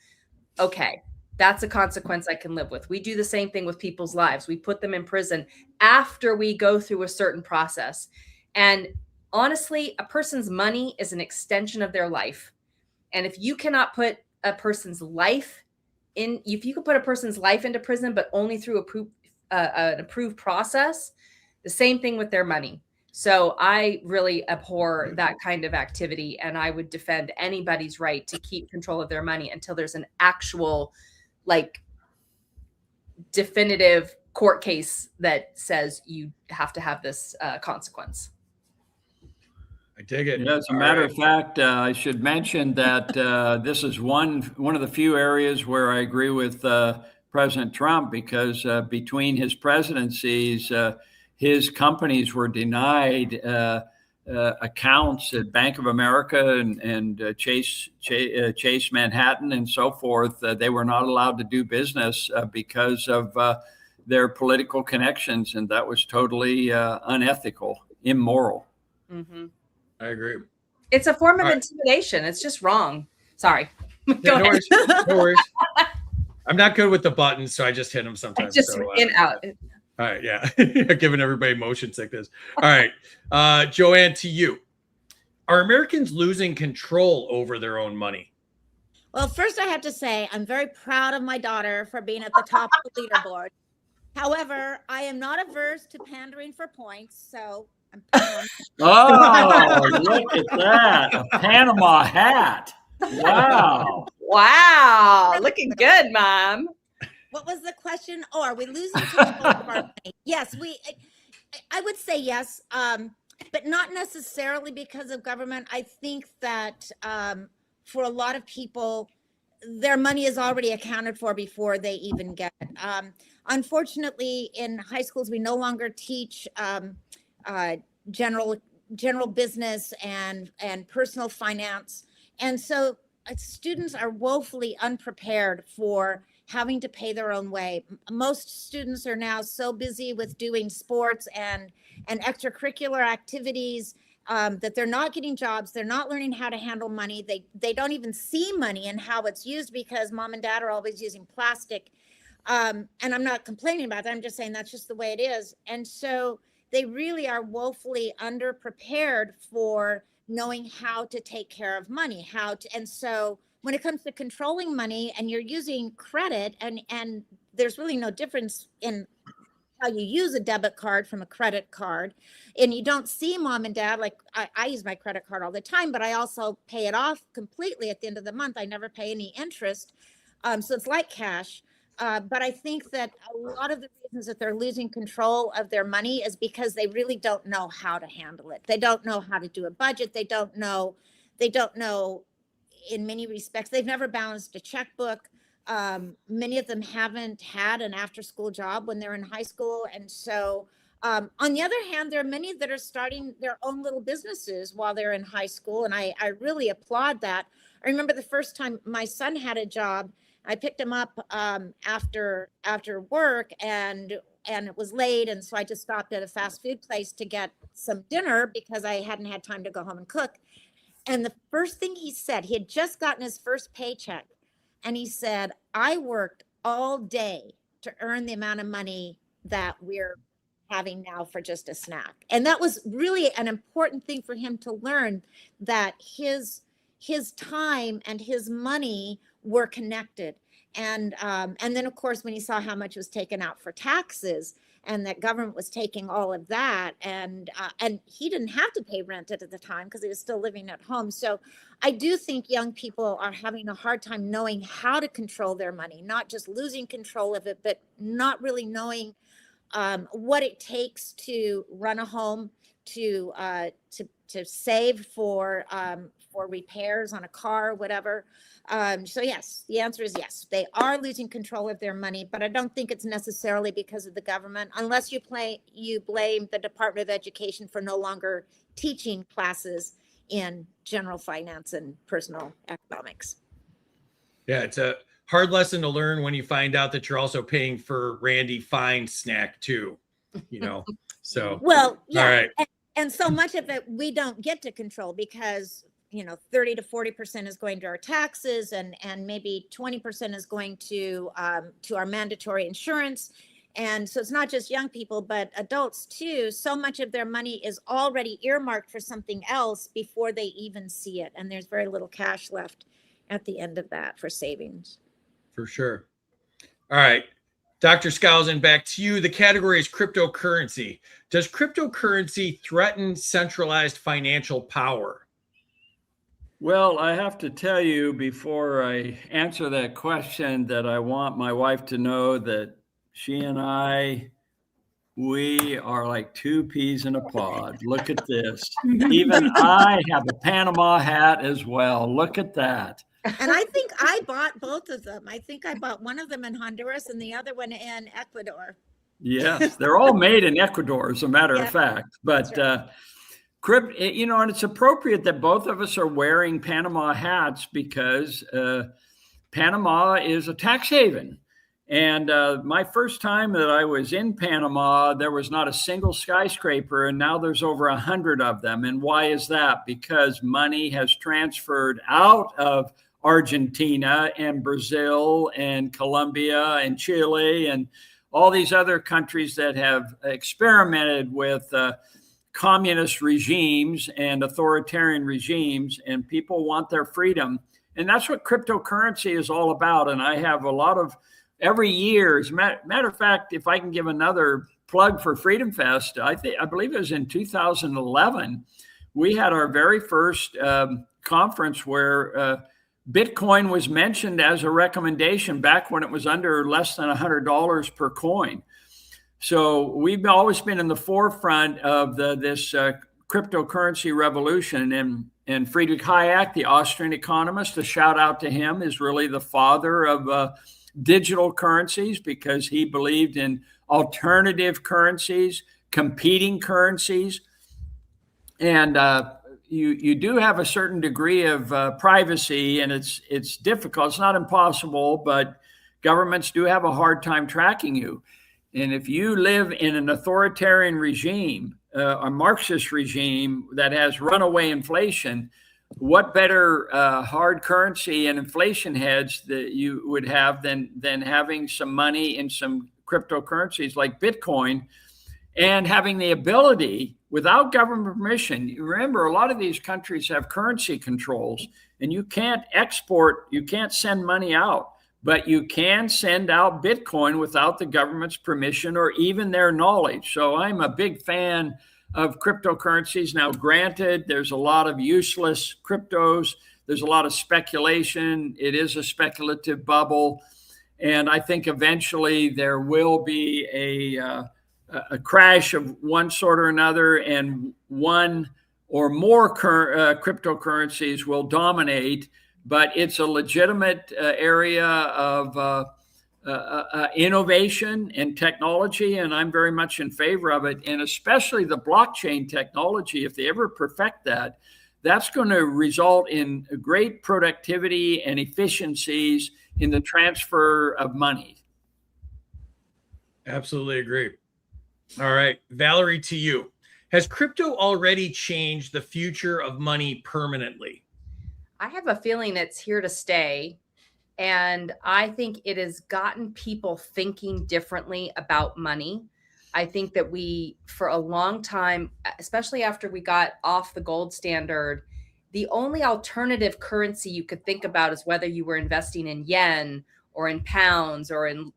Okay, that's a consequence I can live with. We do the same thing with people's lives. We put them in prison after we go through a certain process. And honestly, a person's money is an extension of their life. And if you cannot put a person's life in, if you can put a person's life into prison, but only through an approved process, the same thing with their money. So I really abhor that kind of activity, and I would defend anybody's right to keep control of their money until there's an actual, like, definitive court case that says you have to have this consequence. I dig it. Yeah, as a matter of fact, I should mention that this is one of the few areas where I agree with President Trump, because between his presidencies, his companies were denied accounts at Bank of America and Chase Manhattan and so forth. They were not allowed to do business because of their political connections, and that was totally unethical, immoral. Mm-hmm. I agree. It's a form of intimidation. It's just wrong. Sorry. No worries. No worries. I'm not good with the buttons, so I just hit them sometimes. Just in out. All right, yeah. Giving everybody motion sickness. All right, Joanne, to you. Are Americans losing control over their own money? Well, first I have to say I'm very proud of my daughter for being at the top of the leaderboard. However, I am not averse to pandering for points, so I'm Oh, look at that. A Panama hat. Wow. Wow. Looking good, Mom. What was the question? Oh, are we losing control of our money? Yes, I would say yes, but not necessarily because of government. I think that for a lot of people, their money is already accounted for before they even get it. Unfortunately, in high schools, we no longer teach general business and personal finance, and so students are woefully unprepared for having to pay their own way. Most students are now so busy with doing sports and extracurricular activities that they're not getting jobs. They're not learning how to handle money. They don't even see money and how it's used because mom and dad are always using plastic. And I'm not complaining about that. I'm just saying that's just the way it is. And so they really are woefully underprepared for knowing how to take care of money, and so when it comes to controlling money and you're using credit, and there's really no difference in how you use a debit card from a credit card, and you don't see mom and dad, like I use my credit card all the time, but I also pay it off completely at the end of the month. I never pay any interest. So it's like cash. But I think that a lot of the reasons that they're losing control of their money is because they really don't know how to handle it. They don't know how to do a budget. They don't know in many respects. They've never balanced a checkbook. Many of them haven't had an after-school job when they're in high school. And so on the other hand, there are many that are starting their own little businesses while they're in high school. And I really applaud that. I remember the first time my son had a job, I picked him up after work and it was late. And so I just stopped at a fast food place to get some dinner because I hadn't had time to go home and cook. And the first thing he said, he had just gotten his first paycheck. And he said, I worked all day to earn the amount of money that we're having now for just a snack. And that was really an important thing for him to learn, that his time and his money were connected. And then, of course, when he saw how much was taken out for taxes and that government was taking all of that, and he didn't have to pay rent at the time because he was still living at home. So I do think young people are having a hard time knowing how to control their money, not just losing control of it, but not really knowing what it takes to run a home, to save for repairs on a car, whatever. So yes, the answer is yes. They are losing control of their money, but I don't think it's necessarily because of the government, unless you blame the Department of Education for no longer teaching classes in general finance and personal economics. Yeah, it's a hard lesson to learn when you find out that you're also paying for Randy Fine's snack too, So, Well, yeah. all right. And so much of it we don't get to control because 30 to 40% is going to our taxes, and maybe 20% is going to our mandatory insurance. And so it's not just young people, but adults too. So much of their money is already earmarked for something else before they even see it. And there's very little cash left at the end of that for savings. For sure. All right. Dr. Skousen, back to you. The category is cryptocurrency. Does cryptocurrency threaten centralized financial power? Well, I have to tell you before I answer that question that I want my wife to know that she and we are like two peas in a pod. Look at this. Even I have a Panama hat as well. Look at that. And I think I bought both of them. I think I bought one of them in Honduras and the other one in Ecuador. Yes, they're all made in Ecuador, as a matter of fact. But and it's appropriate that both of us are wearing Panama hats because Panama is a tax haven. And my first time that I was in Panama, there was not a single skyscraper, and now there's over 100 of them. And why is that? Because money has transferred out of Argentina and Brazil and Colombia and Chile and all these other countries that have experimented with communist regimes and authoritarian regimes, and people want their freedom. And that's what cryptocurrency is all about. And I have a lot of every year, as a matter of fact, if I can give another plug for Freedom Fest, I believe it was in 2011, we had our very first conference where Bitcoin was mentioned as a recommendation back when it was under less than $100 per coin. So we've always been in the forefront of this cryptocurrency revolution. And Friedrich Hayek, the Austrian economist, a shout out to him, is really the father of digital currencies because he believed in alternative currencies, competing currencies. And you do have a certain degree of privacy, and it's difficult. It's not impossible, but governments do have a hard time tracking you. And if you live in an authoritarian regime, a Marxist regime that has runaway inflation, what better hard currency and inflation hedge that you would have than having some money in some cryptocurrencies like Bitcoin and having the ability without government permission. You remember, a lot of these countries have currency controls, and you can't export, you can't send money out, but you can send out Bitcoin without the government's permission or even their knowledge. So I'm a big fan of cryptocurrencies. Now, granted, there's a lot of useless cryptos. There's a lot of speculation. It is a speculative bubble. And I think eventually there will be a crash of one sort or another, and one or more cryptocurrencies will dominate. But it's a legitimate area of innovation and technology, and I'm very much in favor of it. And especially the blockchain technology, if they ever perfect that, that's going to result in great productivity and efficiencies in the transfer of money. Absolutely agree. All right, Valerie, to you. Has crypto already changed the future of money permanently? I have a feeling it's here to stay. And I think it has gotten people thinking differently about money. I think that we, for a long time, especially after we got off the gold standard, the only alternative currency you could think about is whether you were investing in yen or in pounds or in,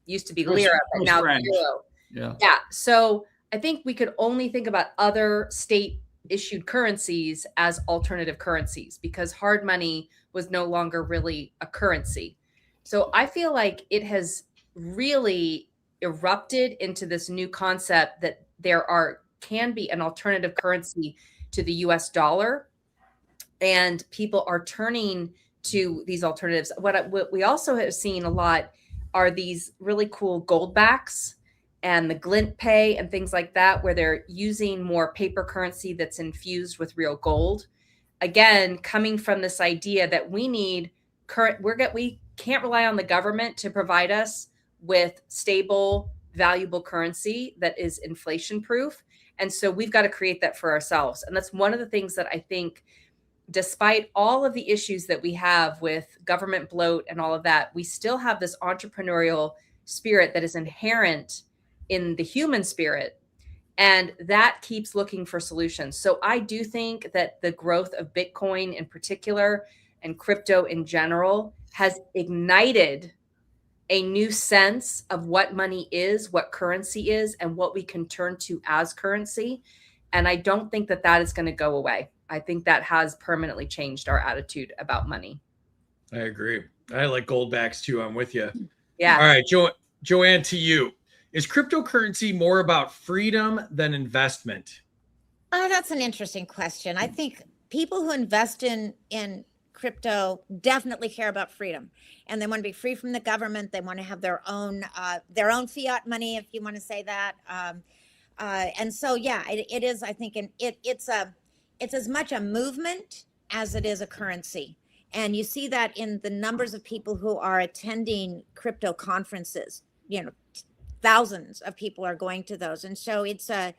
used to be lira, but now euro. Yeah. So I think we could only think about other state issued currencies as alternative currencies because hard money was no longer really a currency. So I feel like it has really erupted into this new concept that there can be an alternative currency to the US dollar, and people are turning to these alternatives. What we also have seen a lot are these really cool gold backs and the glint pay and things like that, where they're using more paper currency that's infused with real gold. Again, coming from this idea that we can't rely on the government to provide us with stable valuable currency that is inflation proof. And so we've got to create that for ourselves. And that's one of the things that I think, despite all of the issues that we have with government bloat and all of that, we still have this entrepreneurial spirit that is inherent in the human spirit. And that keeps looking for solutions. So I do think that the growth of Bitcoin in particular and crypto in general has ignited a new sense of what money is, what currency is, and what we can turn to as currency. And I don't think that that is going to go away. I think that has permanently changed our attitude about money. I agree. I like gold backs too. I'm with you. Yeah. All right, Joanne, to you. Is cryptocurrency more about freedom than investment? Oh, that's an interesting question. I think people who invest in crypto definitely care about freedom, and they want to be free from the government. They want to have their own fiat money, if you want to say that. And so, yeah, it is. I think, it's as much a movement as it is a currency, and you see that in the numbers of people who are attending crypto conferences. You know, thousands of people are going to those, and so it's a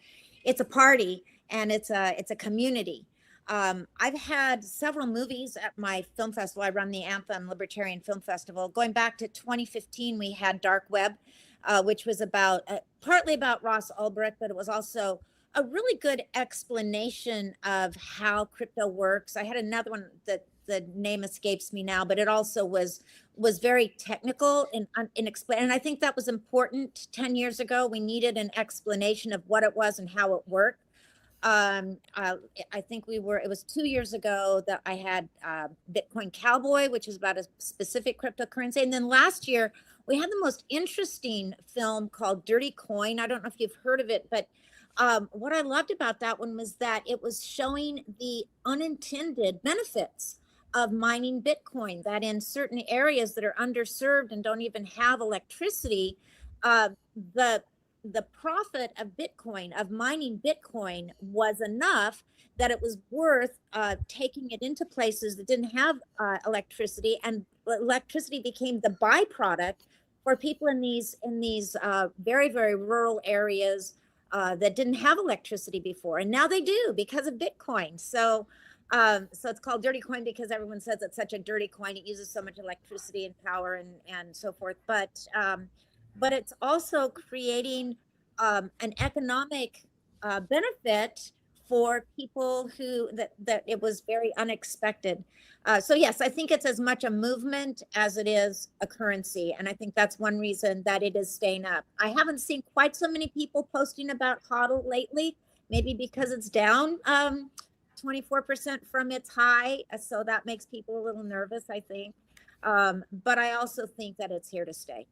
party, and it's a community. I've had several movies at my film festival. I run the Anthem Libertarian Film Festival. Going back to 2015, we had Dark Web, which was about partly about Ross Ulbricht, but it was also a really good explanation of how crypto works. I had another one that the name escapes me now, but it also was very technical in explain. And I think that was important 10 years ago. We needed an explanation of what it was and how it worked. I think it was 2 years ago that I had Bitcoin Cowboy, which is about a specific cryptocurrency. And then last year we had the most interesting film called Dirty Coin. I don't know if you've heard of it, but what I loved about that one was that it was showing the unintended benefits of mining Bitcoin, that in certain areas that are underserved and don't even have electricity, the profit of Bitcoin, of mining Bitcoin, was enough that it was worth taking it into places that didn't have electricity, and electricity became the byproduct for people in these very, very rural areas that didn't have electricity before, and now they do because of Bitcoin. So it's called Dirty Coin because everyone says it's such a dirty coin. It uses so much electricity and power and so forth. But it's also creating an economic benefit for people who that it was very unexpected. So yes, I think it's as much a movement as it is a currency, and I think that's one reason that it is staying up. I haven't seen quite so many people posting about HODL lately, maybe because it's down 24% from its high, so that makes people a little nervous, I think. But I also think that it's here to stay.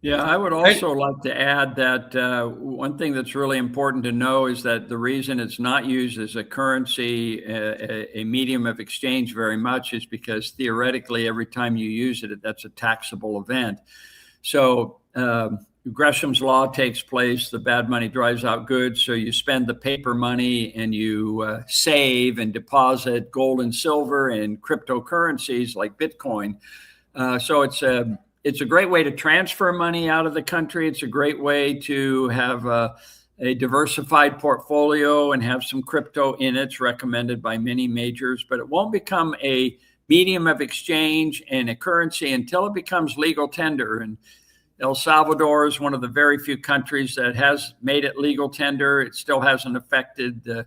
Yeah, I would also like to add that one thing that's really important to know is that the reason it's not used as a currency, a medium of exchange very much, is because theoretically every time you use it, that's a taxable event. So Gresham's law takes place, the bad money drives out good. So you spend the paper money and you save and deposit gold and silver and cryptocurrencies like Bitcoin. So it's a great way to transfer money out of the country. It's a great way to have a diversified portfolio and have some crypto in it. It's recommended by many majors, but it won't become a medium of exchange and a currency until it becomes legal tender. And El Salvador is one of the very few countries that has made it legal tender. It still hasn't affected the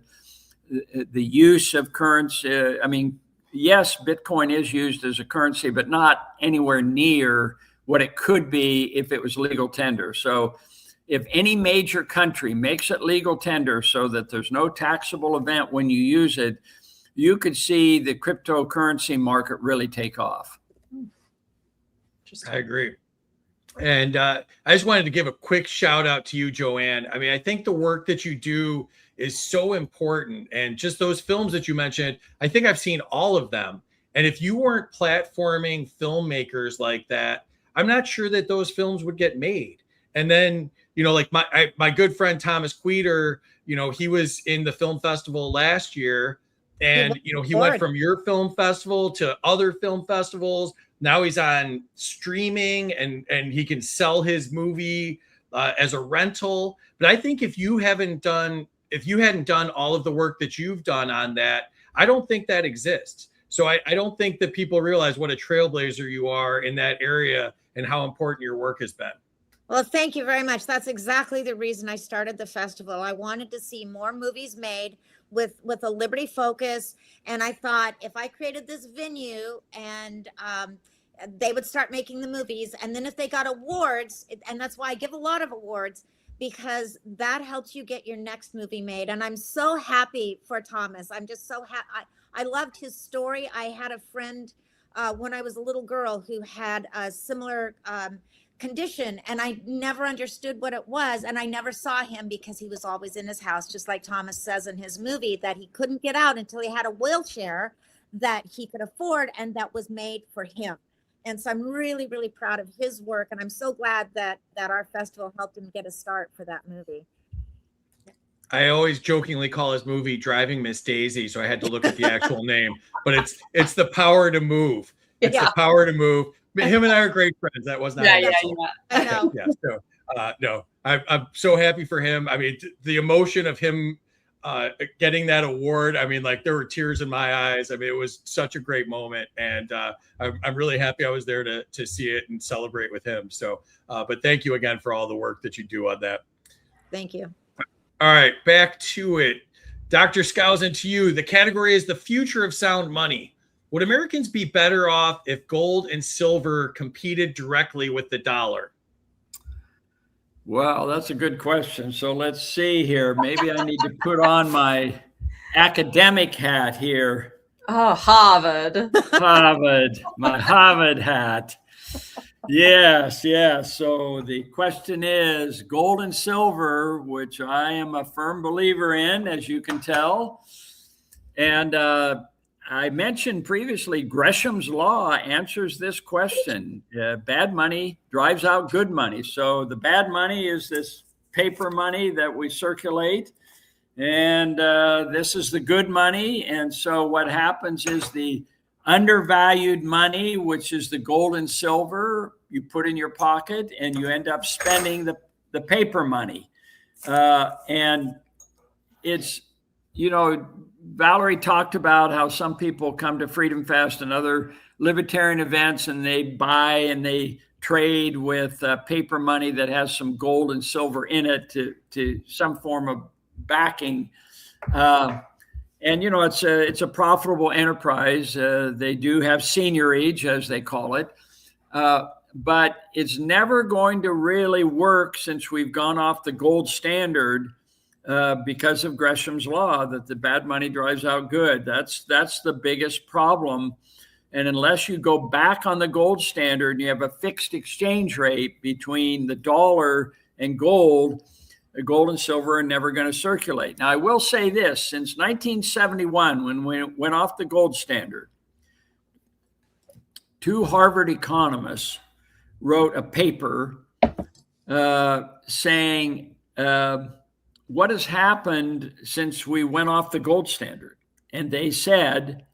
use of currency. I mean, yes, Bitcoin is used as a currency, but not anywhere near what it could be if it was legal tender. So if any major country makes it legal tender so that there's no taxable event when you use it, you could see the cryptocurrency market really take off. I agree. And I just wanted to give a quick shout out to you, Joanne. I mean, I think the work that you do is so important. And just those films that you mentioned, I think I've seen all of them. And if you weren't platforming filmmakers like that, I'm not sure that those films would get made. And then, you know, like my good friend Thomas Queter, you know, he was in the film festival last year, and you know, he went from your film festival to other film festivals. Now he's on streaming, and he can sell his movie as a rental. But I think if you hadn't done all of the work that you've done on that, I don't think that exists. So I don't think that people realize what a trailblazer you are in that area and how important your work has been. Well, thank you very much. That's exactly the reason I started the festival. I wanted to see more movies made with a liberty focus. And I thought if I created this venue and they would start making the movies, and then if they got awards, and that's why I give a lot of awards, because that helps you get your next movie made. And I'm so happy for Thomas. I'm just so happy. I loved his story. I had a friend when I was a little girl who had a similar condition, and I never understood what it was, and I never saw him because he was always in his house, just like Thomas says in his movie, that he couldn't get out until he had a wheelchair that he could afford and that was made for him. And so I'm really, really proud of his work, and I'm so glad that our festival helped him get a start for that movie. I always jokingly call his movie Driving Miss Daisy, so I had to look at the actual name, but it's The Power to Move. It's The Power to Move. Him and I are great friends. That was not Yeah. I know. Yeah. So no, I'm so happy for him. I mean, the emotion of him getting that award. I mean, like, there were tears in my eyes. I mean, it was such a great moment, and I'm really happy I was there to see it and celebrate with him. So, but thank you again for all the work that you do on that. Thank you. All right, back to it. Dr. Skousen, to you. The category is the future of sound money. Would Americans be better off if gold and silver competed directly with the dollar? Well, that's a good question. So let's see here. Maybe I need to put on my academic hat here. Oh, Harvard. My Harvard hat. Yes. So the question is gold and silver, which I am a firm believer in, as you can tell. And I mentioned previously, Gresham's law answers this question. Bad money drives out good money. So the bad money is this paper money that we circulate, and this is the good money. And so what happens is the undervalued money, which is the gold and silver, you put in your pocket and you end up spending the paper money. And it's, Valerie talked about how some people come to Freedom Fest and other libertarian events and they buy and they trade with paper money that has some gold and silver in it to some form of backing. And, it's a profitable enterprise. They do have seniorage, as they call it. But it's never going to really work since we've gone off the gold standard because of Gresham's law that the bad money drives out good. That's the biggest problem. And unless you go back on the gold standard and you have a fixed exchange rate between the dollar and gold, the gold and silver are never going to circulate. Now, I will say this, since 1971, when we went off the gold standard, 2 Harvard economists wrote a paper saying, what has happened since we went off the gold standard? And they said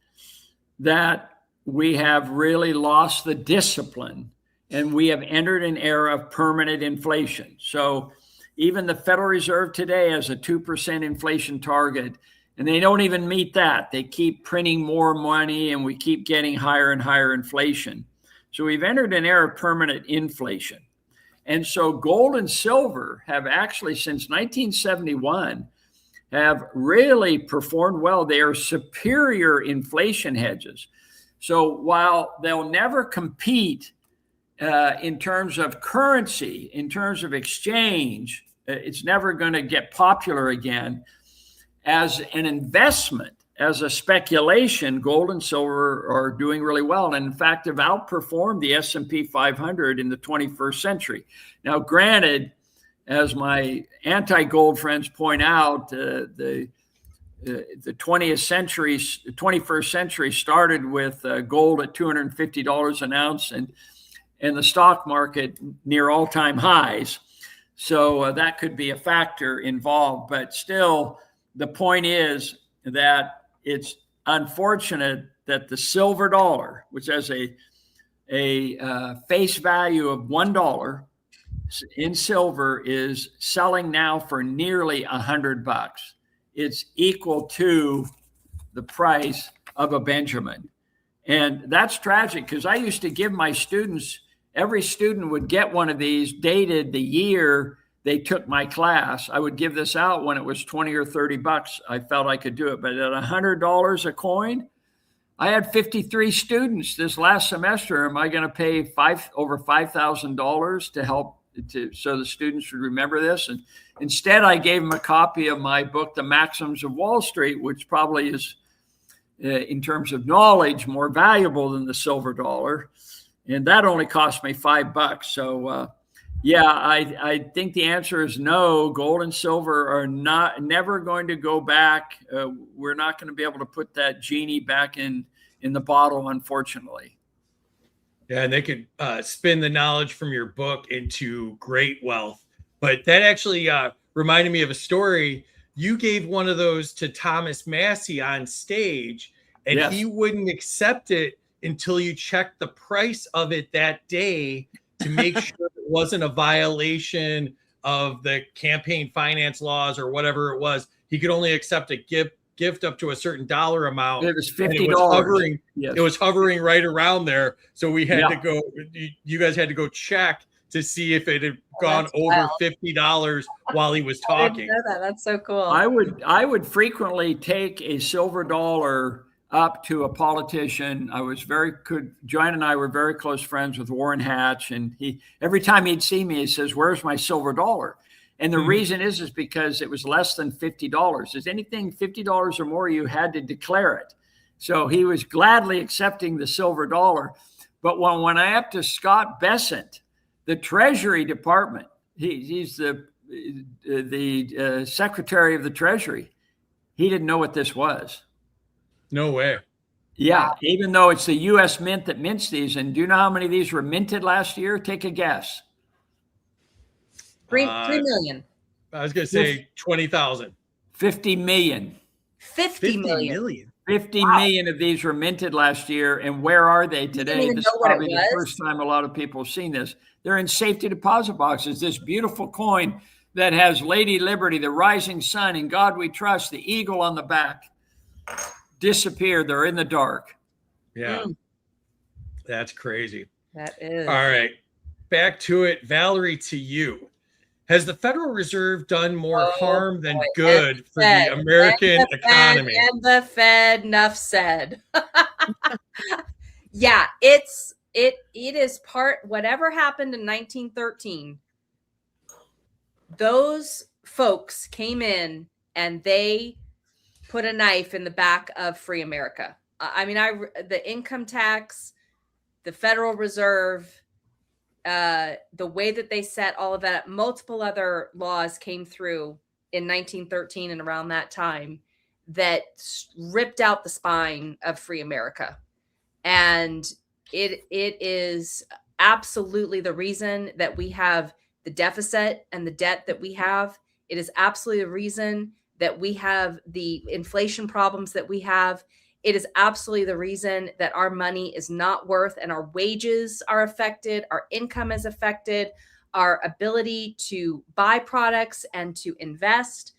that we have really lost the discipline and we have entered an era of permanent inflation. So even the Federal Reserve today has a 2% inflation target, and they don't even meet that. They keep printing more money and we keep getting higher and higher inflation. So we've entered an era of permanent inflation. And so gold and silver have actually, since 1971, have really performed well. They are superior inflation hedges. So while they'll never compete in terms of currency, in terms of exchange, it's never going to get popular again. As an investment, as a speculation, gold and silver are doing really well, and in fact have outperformed the S&P 500 in the 21st century. Now, granted, as my anti-gold friends point out, the 21st century started with gold at $250 an ounce and the stock market near all-time highs. So that could be a factor involved, but still, the point is that it's unfortunate that the silver dollar, which has a face value of $1, in silver is selling now for nearly $100. It's equal to the price of a Benjamin. And that's tragic because I used to give my students, every student would get one of these dated the year they took my class. I would give this out when it was 20 or 30 bucks. I felt I could do it. But at $100 a coin, I had 53 students this last semester. Am I going to pay over $5,000 to help so the students would remember this? And instead, I gave them a copy of my book, The Maxims of Wall Street, which probably is, in terms of knowledge, more valuable than the silver dollar. And that only cost me $5. So, yeah, I think the answer is no. Gold and silver are never going to go back. We're not going to be able to put that genie back in the bottle, unfortunately. Yeah, and they could spin the knowledge from your book into great wealth. But that actually reminded me of a story. You gave one of those to Thomas Massey on stage, and Yes. he wouldn't accept it until you checked the price of it that day to make sure it wasn't a violation of the campaign finance laws or whatever it was. He could only accept a gift up to a certain dollar amount. It was and $50. It was hovering right around there. So we had Yeah. to go, you guys had to go check to see if it had gone that's over wild. $50 while he was I talking. didn't know that. That's so cool. I would frequently take a silver dollar up to a politician. Joanne and I were very close friends with Warren Hatch, and every time he'd see me, he says, "Where's my silver dollar?" And the reason is because it was less than $50. Is anything $50 or more, you had to declare it. So he was gladly accepting the silver dollar. But when I went up to Scott Bessent, the Treasury Department, he's the Secretary of the Treasury, he didn't know what this was. No way. Yeah, even though it's the U.S. Mint that mints these. And do you know how many of these were minted last year? Take a guess. 3 million. I was going to say 20,000. 50 million. 50 million. 50 million of these were minted last year. And where are they today? even This know is what it probably the was. first time a lot of people have seen this. They're in safety deposit boxes. This beautiful coin that has Lady Liberty, the rising sun, in God we trust, the eagle on the back, disappeared. They're in the dark. Yeah. That's crazy. That is. All right. Back to it. Valerie, to you. Has the Federal Reserve done more harm than good for the American economy? And the Fed, enough said. Yeah, it is part, whatever happened in 1913, those folks came in and they put a knife in the back of free America. I mean, the income tax, the Federal Reserve, the way that they set all of that, multiple other laws came through in 1913 and around that time that ripped out the spine of free America. And it is absolutely the reason that we have the deficit and the debt that we have. It is absolutely the reason that we have the inflation problems that we have. It is absolutely the reason that our money is not worth and our wages are affected, our income is affected, our ability to buy products and to invest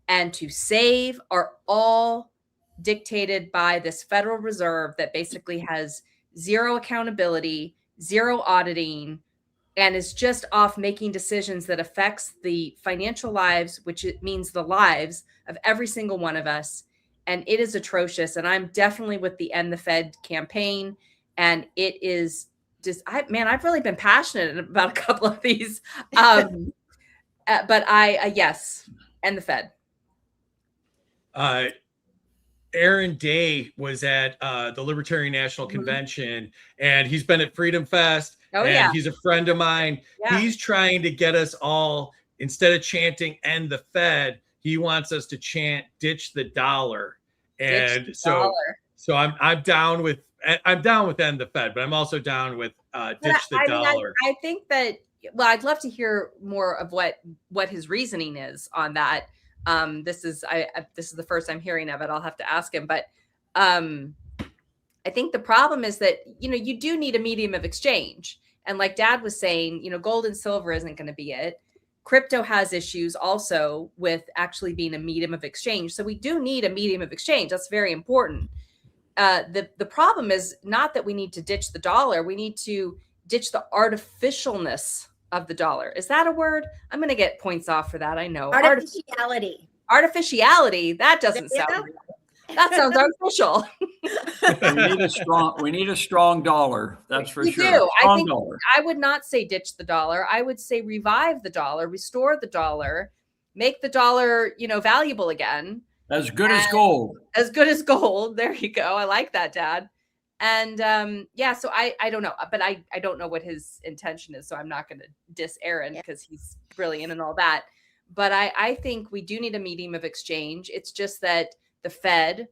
and to save are all dictated by this Federal Reserve that basically has zero accountability, zero auditing, and is just off making decisions that affects the financial lives, which it means the lives of every single one of us. And it is atrocious. And I'm definitely with the End the Fed campaign. And it is just, I've really been passionate about a couple of these. But yes, End the Fed. Aaron Day was at the Libertarian National Convention, and he's been at Freedom Fest. And he's a friend of mine. Yeah. He's trying to get us all, instead of chanting "End the Fed," he wants us to chant "Ditch the dollar." And so I'm down with "End the Fed," but I'm also down with "Ditch the dollar." I think that, well, I'd love to hear more of what his reasoning is on that. This is the first I'm hearing of it. I'll have to ask him, but I think the problem is that, you do need a medium of exchange. And like Dad was saying, gold and silver isn't going to be it. Crypto has issues also with actually being a medium of exchange. So we do need a medium of exchange. That's very important. The problem is not that we need to ditch the dollar. We need to ditch the artificialness of the dollar. Is that a word? I'm going to get points off for that. I know. Artificiality. Artificiality. That doesn't sound real. That sounds artificial. We need a strong dollar. That's for sure. Do. Dollar. I would not say ditch the dollar. I would say revive the dollar, restore the dollar, make the dollar, valuable again. As good as gold. As good as gold. There you go. I like that, Dad. And so I don't know, but I don't know what his intention is. So I'm not going to diss Aaron because he's brilliant and all that. But I think we do need a medium of exchange. It's just that the Fed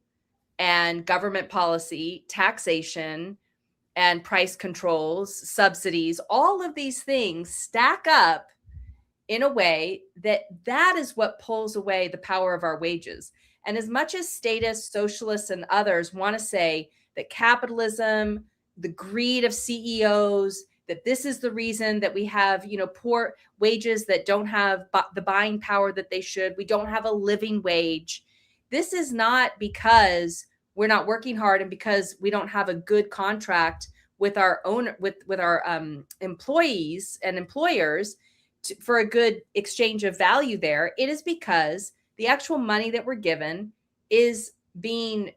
and government policy, taxation, and price controls, subsidies, all of these things stack up in a way that is what pulls away the power of our wages. And as much as statists, socialists, and others want to say that capitalism, the greed of CEOs, that this is the reason that we have, poor wages that don't have the buying power that they should, we don't have a living wage. This is not because we're not working hard and because we don't have a good contract with our employees and employers for a good exchange of value there. It is because the actual money that we're given is being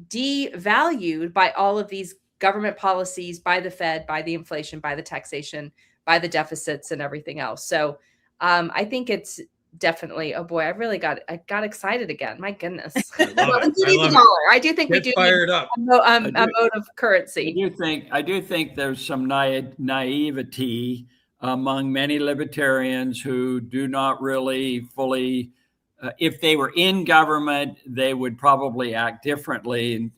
devalued by all of these government policies, by the Fed, by the inflation, by the taxation, by the deficits and everything else. So I think it's definitely, oh boy, I got excited again. My goodness. I do think we do fired up. a mode of currency. I do think there's some naivety among many libertarians who do not really fully, if they were in government, they would probably act differently. And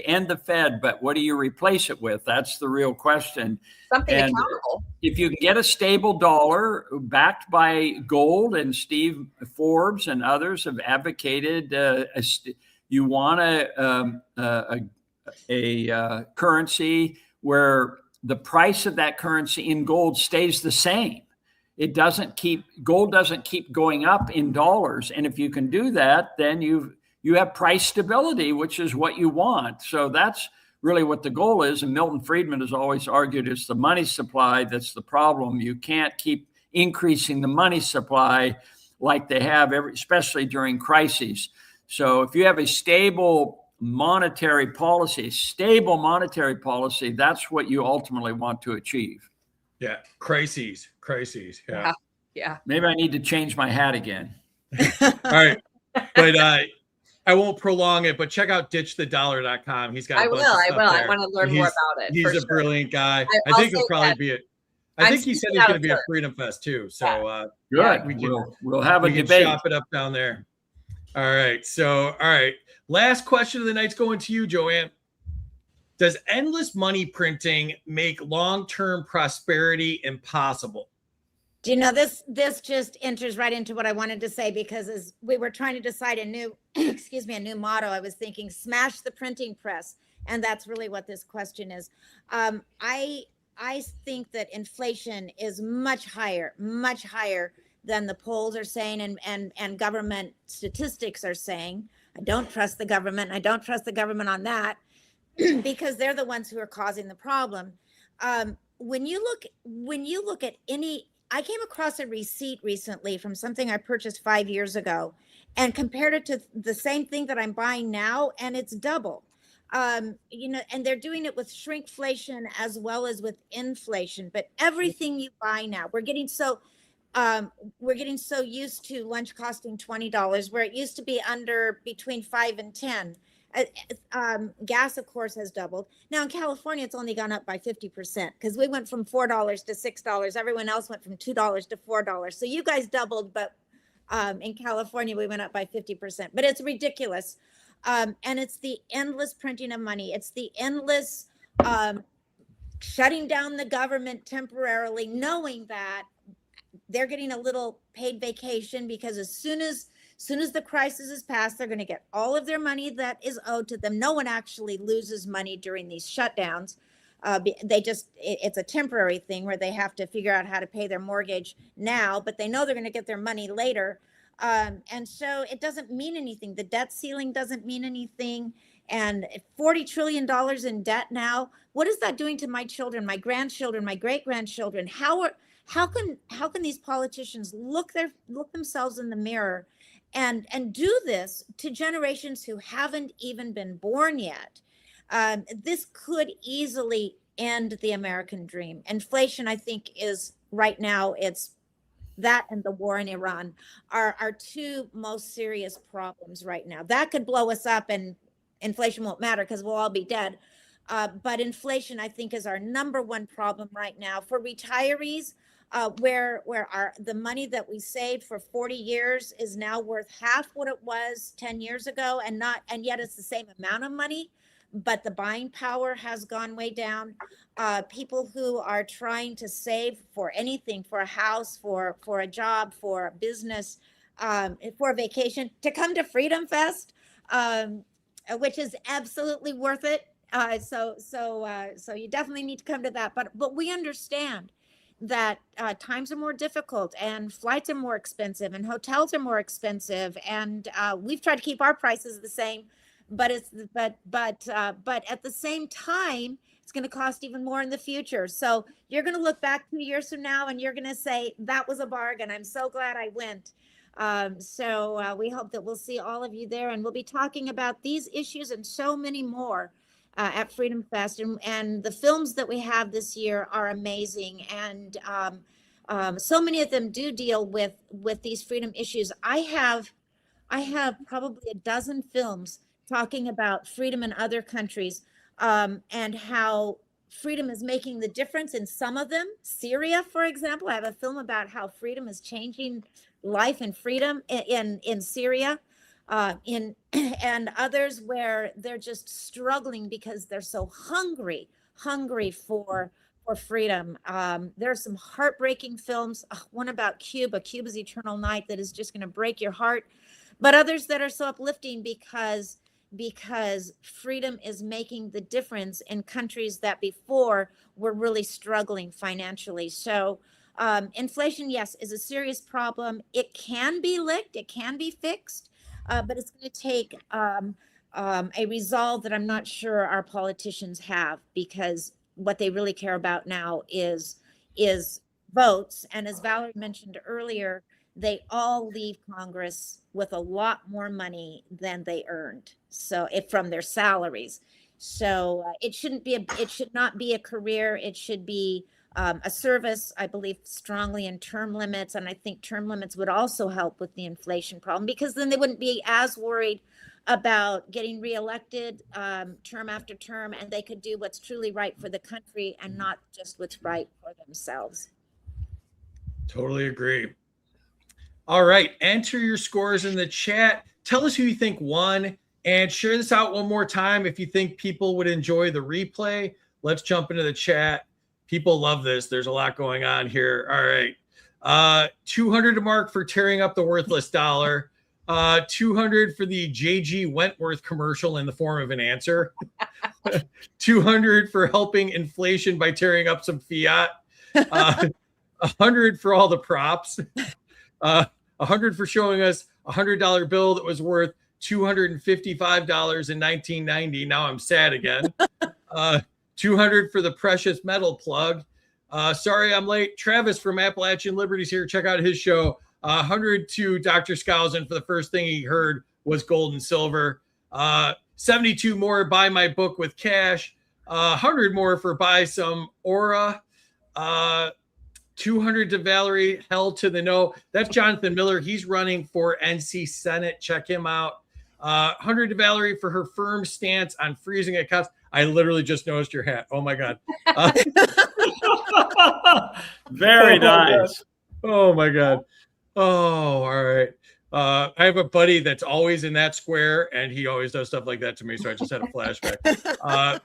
end the Fed, but what do you replace it with? That's the real question. Something accountable. If you can get a stable dollar backed by gold, and Steve Forbes and others have advocated, you want a currency where the price of that currency in gold stays the same. Gold doesn't keep going up in dollars. And if you can do that, then you have price stability, which is what you want. So that's really what the goal is. And Milton Friedman has always argued it's the money supply that's the problem. You can't keep increasing the money supply like they have, especially during crises. So if you have a stable monetary policy, that's what you ultimately want to achieve. Yeah. Crises. Yeah. Maybe I need to change my hat again. All right. But I won't prolong it, but check out ditchthedollar.com. He's got I will. I want to learn more about it. He's a brilliant guy. I think he'll probably be it. I think he said he's going to be a Freedom Fest too. So good. We'll have a debate. Chop it up down there. All right. So, all right. Last question of the night's going to you, Joanne. Does endless money printing make long-term prosperity impossible? Do you know this just enters right into what I wanted to say, because as we were trying to decide a new motto, I was thinking smash the printing press. And that's really what this question is. I think that inflation is much higher than the polls are saying and government statistics are saying. I don't trust the government. I don't trust the government on that because they're the ones who are causing the problem. When you look at any, I came across a receipt recently from something I purchased 5 years ago and compared it to the same thing that I'm buying now, and it's double. And they're doing it with shrinkflation as well as with inflation. But everything you buy now, we're getting so used to lunch costing $20, where it used to be between 5 and 10. Gas, of course, has doubled. Now in California, it's only gone up by 50% because we went from $4 to $6. Everyone else went from $2 to $4. So you guys doubled, but in California, we went up by 50%. But it's ridiculous. And it's the endless printing of money. It's the endless shutting down the government temporarily, knowing that they're getting a little paid vacation because as soon as the crisis is passed, they're going to get all of their money that is owed to them. No one actually loses money during these shutdowns. It's a temporary thing where they have to figure out how to pay their mortgage now, but they know they're going to get their money later. And so it doesn't mean anything. The debt ceiling doesn't mean anything. And $40 trillion in debt now, what is that doing to my children, my grandchildren, my great-grandchildren? How can these politicians look themselves in the mirror and do this to generations who haven't even been born yet? This could easily end the American dream. Inflation, I think, is right now, it's that and the war in Iran are our two most serious problems right now. That could blow us up and inflation won't matter because we'll all be dead. But inflation, I think, is our number one problem right now for retirees, where the money that we saved for 40 years is now worth half what it was 10 years ago, and yet it's the same amount of money, but the buying power has gone way down. People who are trying to save for anything, for a house, for a job, for a business, for a vacation, to come to Freedom Fest, which is absolutely worth it. So you definitely need to come to that. But we understand that times are more difficult and flights are more expensive and hotels are more expensive, and we've tried to keep our prices the same, but at the same time, it's going to cost even more in the future. So you're going to look back 2 years from now and you're going to say, that was a bargain. I'm so glad I went. So we hope that we'll see all of you there, and we'll be talking about these issues and so many more at Freedom Fest. And the films that we have this year are amazing. And so many of them do deal with these freedom issues. I have probably a dozen films talking about freedom in other countries, and how freedom is making the difference in some of them. Syria, for example, I have a film about how freedom is changing life and freedom in Syria, and others where they're just struggling because they're so hungry for freedom. There are some heartbreaking films, one about Cuba's Eternal Night, that is just going to break your heart, but others that are so uplifting because freedom is making the difference in countries that before were really struggling financially. So inflation, yes, is a serious problem. It can be licked, it can be fixed, but it's going to take a resolve that I'm not sure our politicians have, because what they really care about now is votes. And as Valerie mentioned earlier, they all leave Congress with a lot more money than they earned, so from their salaries. So it should not be a career. It should be a service. I believe strongly in term limits, and I think term limits would also help with the inflation problem, because then they wouldn't be as worried about getting reelected term after term, and they could do what's truly right for the country and not just what's right for themselves. Totally agree. All right, enter your scores in the chat. Tell us who you think won, and share this out one more time if you think people would enjoy the replay. Let's jump into the chat. People love this. There's a lot going on here. All right. 200 to Mark for tearing up the worthless dollar. 200 for the J.G. Wentworth commercial in the form of an answer. 200 for helping inflation by tearing up some fiat. 100 for all the props. 100 for showing us a $100 bill that was worth $255 in 1990. Now I'm sad again. 200 for the precious metal plug. Sorry I'm late. Travis from Appalachian Liberties here. Check out his show. 100 to Dr. Skousen for the first thing he heard was gold and silver. 72 more, buy my book with cash. 100 more for buy some aura. 200 to Valerie, hell to the no. That's Jonathan Miller. He's running for NC Senate. Check him out. 100 to Valerie for her firm stance on freezing accounts. I literally just noticed your hat. Oh my God. Very nice. Oh my God. Oh, all right. I have a buddy that's always in that square, and he always does stuff like that to me. So I just had a flashback.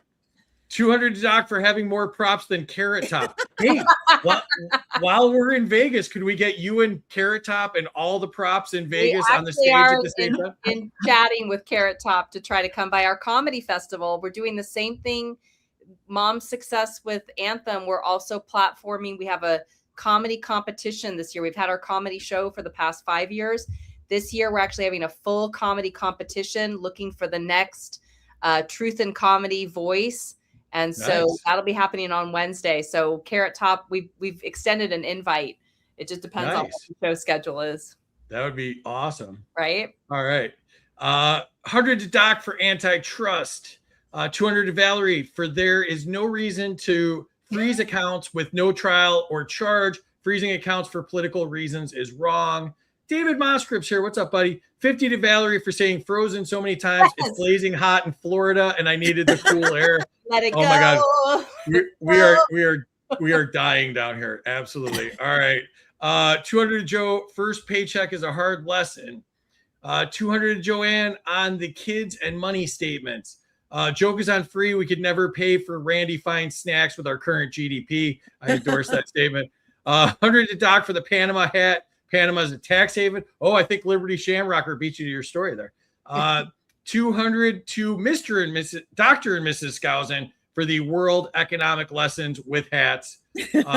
200 to Doc for having more props than Carrot Top. Hey, while we're in Vegas, could we get you and Carrot Top and all the props in Vegas on the stage at the same time? In chatting with Carrot Top to try to come by our comedy festival. We're doing the same thing Mom's success with Anthem, we're also platforming. We have a comedy competition this year. We've had our comedy show for the past 5 years. This year, we're actually having a full comedy competition looking for the next truth and comedy voice. And so that'll be happening on Wednesday. So Carrot Top, we've extended an invite. It just depends on what the show schedule is. That would be awesome. Right? All right. 100 to Doc for antitrust. 200 to Valerie for there is no reason to freeze accounts with no trial or charge. Freezing accounts for political reasons is wrong. David Moscrip's here. What's up, buddy? 50 to Valerie for saying frozen so many times. Yes. It's blazing hot in Florida and I needed the cool air. Let it go. Oh my God. We are dying down here. Absolutely. All right. 200 to Joe. First paycheck is a hard lesson. 200 to Joanne on the kids and money statements. Joke is on free. We could never pay for Randy Fine snacks with our current GDP. I endorse that statement. 100 to Doc for the Panama hat. Panama's a tax haven. Oh, I think Liberty Shamrocker beat you to your story there. 200 to Mr. and Mrs. Dr. and Mrs. Skousen for the World Economic Lessons with hats.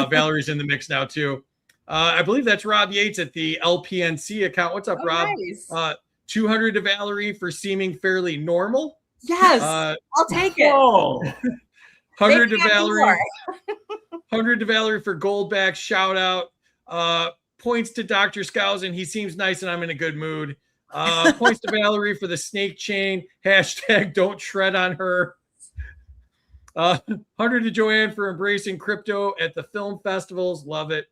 Valerie's in the mix now too. I believe that's Rob Yates at the LPNC account. What's up, Rob? Nice. 200 to Valerie for seeming fairly normal. Yes, I'll take it. 100 to Valerie. 100 to Valerie for Goldback shout out. Points to Dr. Skousen. He seems nice and I'm in a good mood. Points to Valerie for the snake chain. Hashtag don't shred on her. 100 to Joanne for embracing crypto at the film festivals. Love it.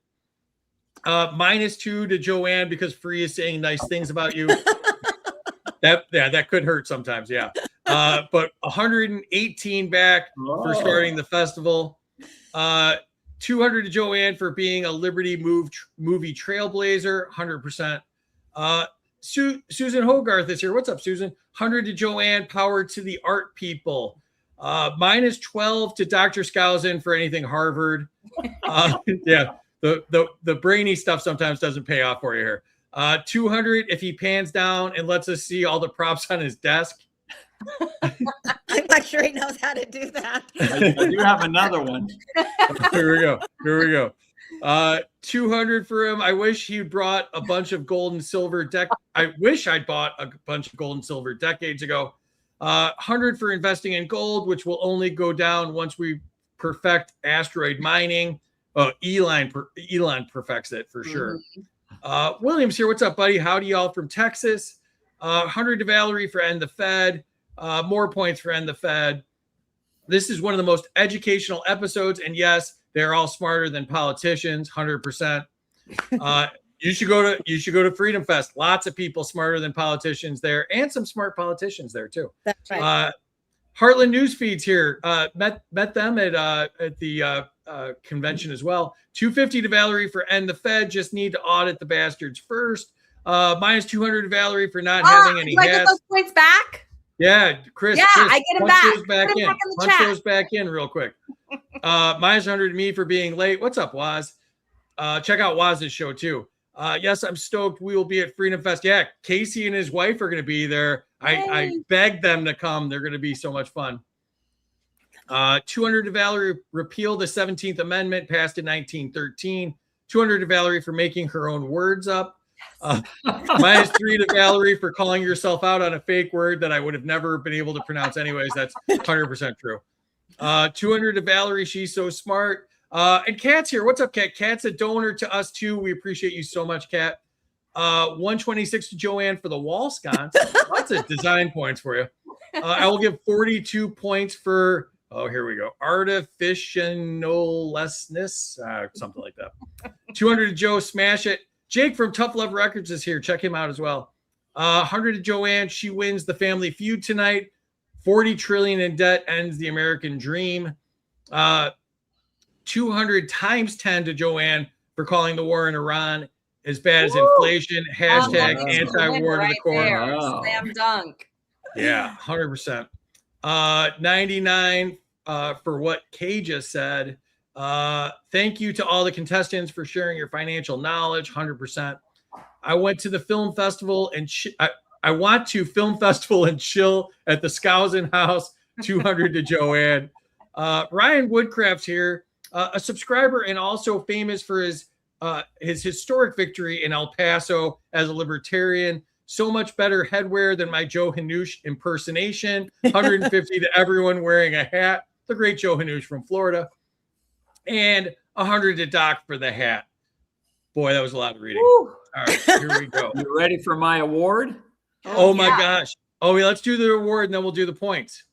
-2 to Joanne because Free is saying nice things about you. That could hurt sometimes. Yeah. But 118 back for starting the festival. 200 to Joanne for being a Liberty movie trailblazer. 100%. Susan Hogarth is here. What's up, Susan? 100 to Joanne. Power to the art people. -12 to Dr. Skousen for anything Harvard. Yeah. The brainy stuff sometimes doesn't pay off for you here. 200 if he pans down and lets us see all the props on his desk. I'm not sure he knows how to do that. I do have another one. Here we go. 200 for him. I wish he brought a bunch of gold and silver I wish I'd bought a bunch of gold and silver decades ago. 100 for investing in gold, which will only go down once we perfect asteroid mining. Oh, Elon perfects it for sure. William's here. What's up, buddy? Howdy, y'all from Texas. 100 to Valerie for End the Fed. More points for End the Fed. This is one of the most educational episodes, and yes, they're all smarter than politicians. 100%. You should go to Freedom Fest. Lots of people smarter than politicians there, and some smart politicians there too. That's right. Heartland Newsfeed's here. Met them at the convention as well. 250 to Valerie for End the Fed. Just need to audit the bastards first. -200 to Valerie for not having any do I get hats. those points back? Yeah, Chris. Yeah, Chris, I get them punch back. those back Put 'em in. back in the Punch chat. those back in real quick. -100 to me for being late. What's up, Waz? Check out Waz's show too. Yes, I'm stoked. We will be at Freedom Fest. Yeah, Casey and his wife are going to be there. I begged them to come. They're going to be so much fun. 200 to Valerie, repeal the 17th Amendment passed in 1913. 200 to Valerie for making her own words up. -3 to Valerie for calling yourself out on a fake word that I would have never been able to pronounce anyways. That's 100% true. 200 to Valerie. She's so smart. And Kat's here. What's up, Kat? Kat's a donor to us too. We appreciate you so much, Kat. 126 to Joanne for the wall sconce. Lots of design points for you. I will give 42 points for, here we go, artificialness, something like that. 200 to Joe, smash it. Jake from Tough Love Records is here. Check him out as well. 100 to Joanne. She wins the Family Feud tonight. 40 trillion in debt ends the American dream. 200 times 10 to Joanne for calling the war in Iran as bad as inflation. Hashtag anti-war to the core. Wow. Slam dunk. Yeah, 100%. 99 for what Kay just said. Thank you to all the contestants for sharing your financial knowledge. 100%. I went to the film festival and I want to film festival and chill at the Skousen house. 200 to Joanne. Ryan Woodcraft's here, a subscriber and also famous for his historic victory in El Paso as a libertarian. So much better headwear than my Joe Hanoush impersonation. 150 to everyone wearing a hat. The great Joe Hanoush from Florida. And 100 to Doc for the hat. Boy, that was a lot of reading. Woo. All right, here we go. You ready for my award? Oh my gosh. Oh, let's do the award and then we'll do the points.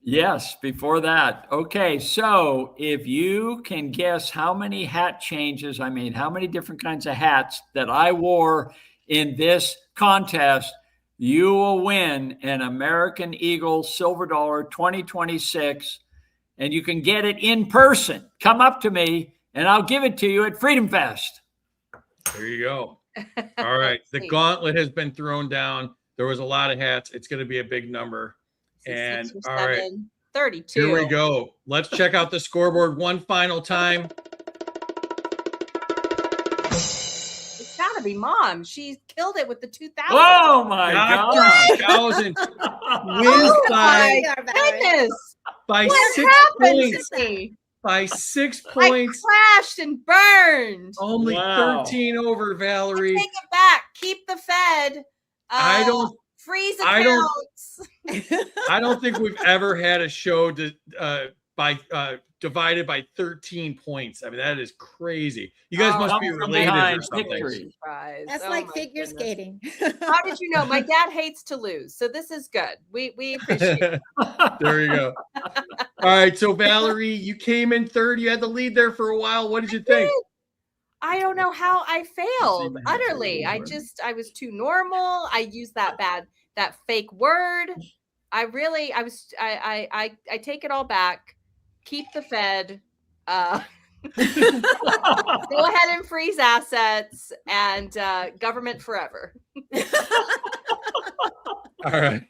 Yes, before that. Okay, so if you can guess how many hat changes I made, how many different kinds of hats that I wore in this contest, you will win an American Eagle Silver Dollar 2026, and you can get it in person. Come up to me, and I'll give it to you at Freedom Fest. There you go. All right. The gauntlet has been thrown down. There was a lot of hats. It's going to be a big number. And 6 or all right, 7, 32. here we go. Let's check out the scoreboard one final time. It's got to be Mom. She killed it with the 2000. Oh, my Dr. God. Skousen Oh, wins my by Goodness. by What 6 happened points. to me? By 6 I points. crashed and burned. Only Wow. 13 over, I Valerie. take it back. Keep the Fed. I don't freeze I don't- accounts. I don't think we've ever had a show divided by 13 points. I mean, that is crazy. You guys Oh, must come be from related or behind something. victory. Surprise. That's Oh like my figure goodness. skating. How did you know? My dad hates to lose, so this is good. We appreciate it. There you go. All right. So, Valerie, you came in third. You had the lead there for a while. What did you think? I don't know how I failed even have to utterly. I remember. was too normal. I used that fake word. I take it all back. Keep the Fed. Go ahead and freeze assets and government forever. All right.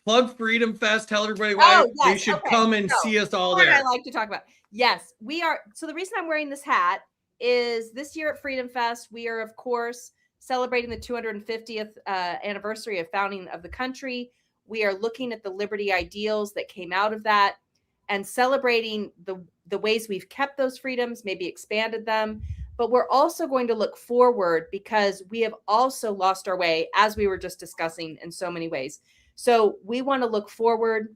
Plug Freedom Fest. Tell everybody why Oh, they yes, should okay. come and So, see us all What there. I like to talk about. Yes, we are. So the reason I'm wearing this hat is this year at Freedom Fest, we are, of course, celebrating the 250th anniversary of founding of the country. We are looking at the liberty ideals that came out of that and celebrating the ways we've kept those freedoms, maybe expanded them. But we're also going to look forward because we have also lost our way, as we were just discussing, in so many ways. So we want to look forward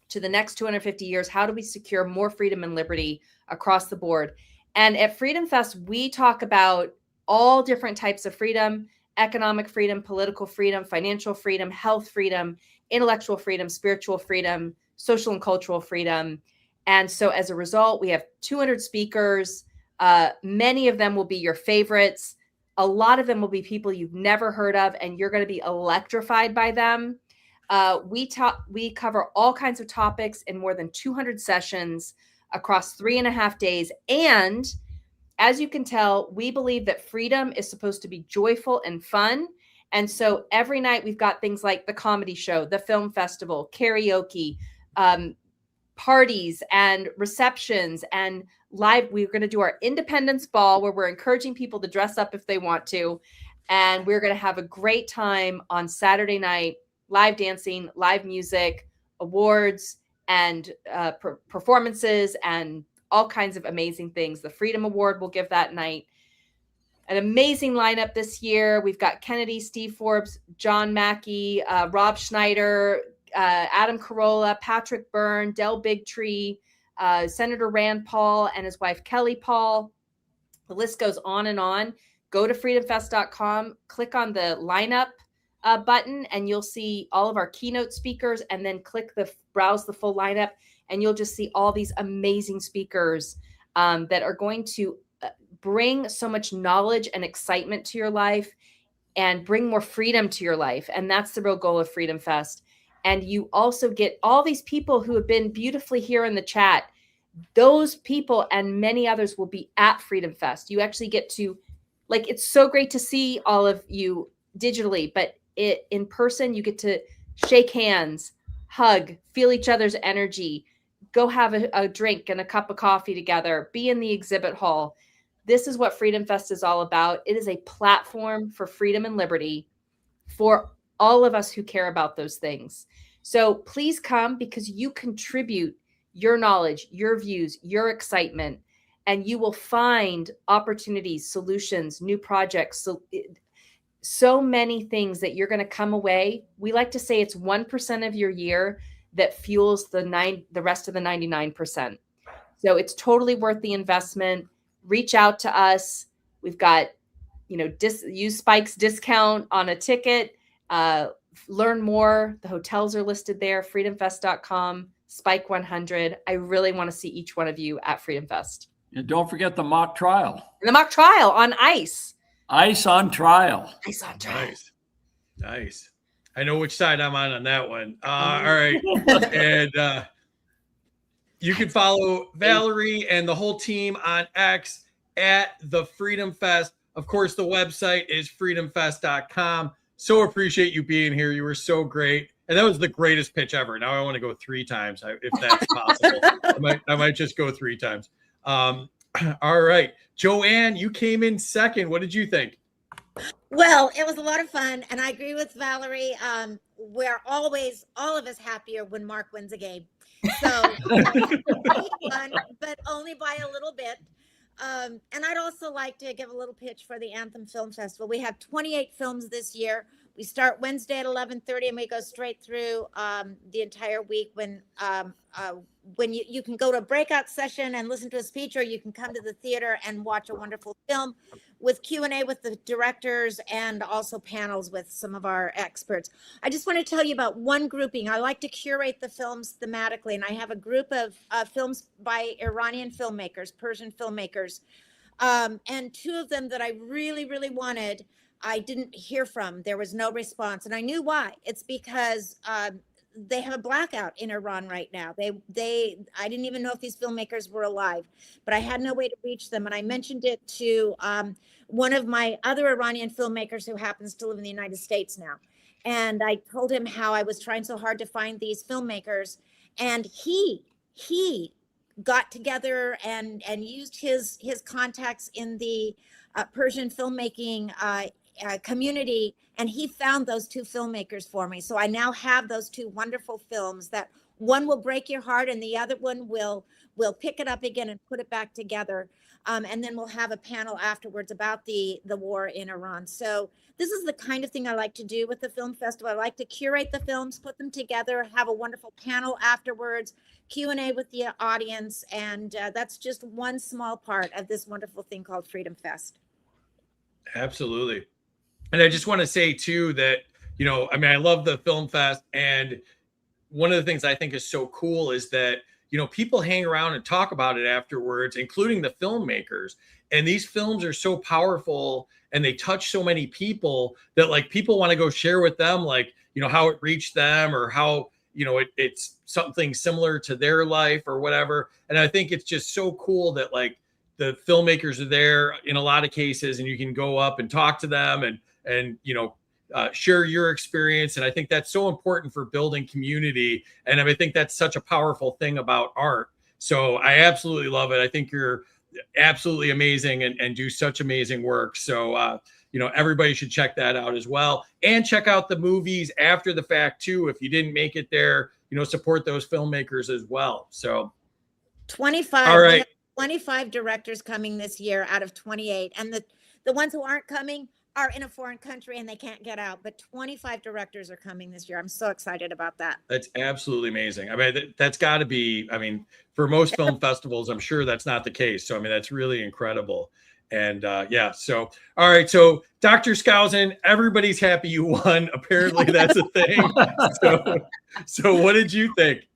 to the next 250 years. How do we secure more freedom and liberty across the board? And at Freedom Fest, we talk about all different types of freedom: economic freedom, political freedom, financial freedom, health freedom, intellectual freedom, spiritual freedom, social and cultural freedom. And so as a result, we have 200 speakers. Many of them will be your favorites. A lot of them will be people you've never heard of, and you're going to be electrified by them. We cover all kinds of topics in more than 200 sessions across 3.5 days. And as you can tell, we believe that freedom is supposed to be joyful and fun. And so every night we've got things like the comedy show, the film festival, karaoke, parties and receptions and live. We're going to do our Independence Ball where we're encouraging people to dress up if they want to. And we're going to have a great time on Saturday night, live dancing, live music, awards, and performances, and all kinds of amazing things. The Freedom Award we'll give that night. An amazing lineup this year. We've got Kennedy, Steve Forbes, John Mackey, Rob Schneider, Adam Carolla, Patrick Byrne, Del Bigtree, Senator Rand Paul and his wife Kelly Paul. The list goes on and on. Go to freedomfest.com, click on the lineup button, and you'll see all of our keynote speakers, and then click the browse the full lineup, and you'll just see all these amazing speakers that are going to bring so much knowledge and excitement to your life and bring more freedom to your life. And that's the real goal of Freedom Fest. And you also get all these people who have been beautifully here in the chat. Those people and many others will be at Freedom Fest. You actually get to, like, it's so great to see all of you digitally, but in person, you get to shake hands, hug, feel each other's energy, go have a drink and a cup of coffee together, be in the exhibit hall. This is what Freedom Fest is all about. It is a platform for freedom and liberty for all of us who care about those things. So please come, because you contribute your knowledge, your views, your excitement, and you will find opportunities, solutions, new projects, so many things that you're going to come away. We like to say it's 1% of your year that fuels the rest of the 99%. So it's totally worth the investment. Reach out to us. We've got, use Spike's discount on a ticket. Learn more. The hotels are listed there, freedomfest.com, Spike 100. I really want to see each one of you at Freedom Fest. And don't forget the mock trial. And the mock trial on ice. Ice on trial. Ice on trial. Nice. I know which side I'm on that one. All right. And you can follow Valerie and the whole team on X at the Freedom Fest. Of course, the website is freedomfest.com. So appreciate you being here. You were so great. And that was the greatest pitch ever. Now I want to go 3 times if that's possible. I might just go 3 times. All right. Joanne, you came in second. What did you think? Well, it was a lot of fun, and I agree with Valerie. We're always, all of us, happier when Mark wins a game. So, fun, but only by a little bit. And I'd also like to give a little pitch for the Anthem Film Festival. We have 28 films this year. We start Wednesday at 11:30, and we go straight through the entire week. When you can go to a breakout session and listen to a speech, or you can come to the theater and watch a wonderful film with Q&A with the directors, and also panels with some of our experts. I just want to tell you about one grouping. I like to curate the films thematically, and I have a group of films by Iranian filmmakers, Persian filmmakers, and 2 of them that I really, really wanted, I didn't hear from. There was no response, and I knew why. It's because they have a blackout in Iran right now. I didn't even know if these filmmakers were alive, but I had no way to reach them. And I mentioned it to one of my other Iranian filmmakers who happens to live in the United States now. And I told him how I was trying so hard to find these filmmakers, and he got together and used his contacts in the Persian filmmaking community, and he found those 2 filmmakers for me. So I now have those 2 wonderful films that one will break your heart, and the other one will pick it up again and put it back together. And then we'll have a panel afterwards about the war in Iran. So this is the kind of thing I like to do with the film festival. I like to curate the films, put them together, have a wonderful panel afterwards, Q&A with the audience. And that's just one small part of this wonderful thing called Freedom Fest. Absolutely. And I just want to say too that, I love the Film Fest, and one of the things I think is so cool is that, people hang around and talk about it afterwards, including the filmmakers. And these films are so powerful, and they touch so many people that, like, people want to go share with them, like, how it reached them, or how, it's something similar to their life or whatever. And I think it's just so cool that, like, the filmmakers are there in a lot of cases, and you can go up and talk to them and share your experience. And I think that's so important for building community. And I think that's such a powerful thing about art. So I absolutely love it. I think you're absolutely amazing and do such amazing work. So, everybody should check that out as well, and check out the movies after the fact too. If you didn't make it there, support those filmmakers as well. So 25. All right. 25 directors coming this year out of 28. And the ones who aren't coming are in a foreign country and they can't get out. But 25 directors are coming this year. I'm so excited about that. That's absolutely amazing. That's got to be, for most film festivals, I'm sure that's not the case. So, that's really incredible. And so, all right. So Dr. Skousen, everybody's happy you won. Apparently that's a thing. So what did you think?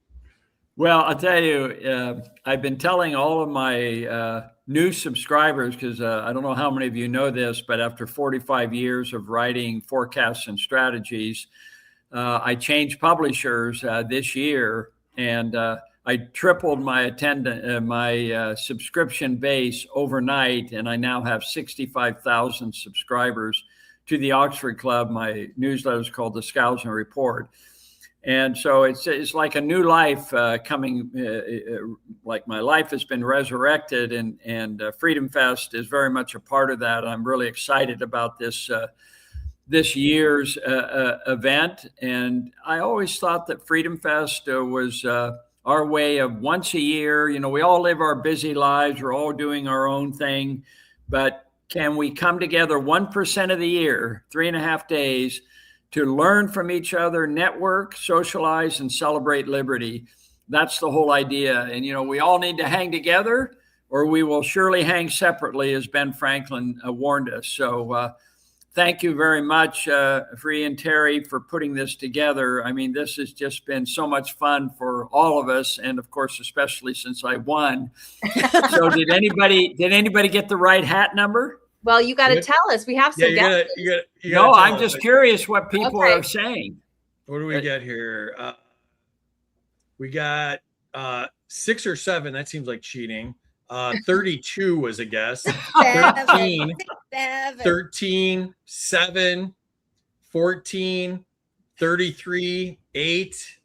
Well, I'll tell you, I've been telling all of my new subscribers, because I don't know how many of you know this, but after 45 years of writing forecasts and strategies, I changed publishers this year, and I tripled my my subscription base overnight, and I now have 65,000 subscribers to the Oxford Club. My newsletter is called the Skousen Report. And so it's like a new life coming, like my life has been resurrected, and Freedom Fest is very much a part of that. I'm really excited about this event. And I always thought that Freedom Fest was a our way of once a year. You know, we all live our busy lives. We're all doing our own thing, but can we come together 1% of the year, 3.5 days, to learn from each other, network, socialize, and celebrate liberty? That's the whole idea. And, you know, we all need to hang together or we will surely hang separately, as Ben Franklin warned us. So thank you very much, Free and Terry, for putting this together. I mean, this has just been so much fun for all of us. And of course, especially since I won. So did anybody get the right hat number? Well, you got to tell us. We have some guesses. No, I'm just curious what people are saying. What do we get here? We got 6 or 7. That seems like cheating. 32 was a guess. 13, 13, 7, 14, 33, 8,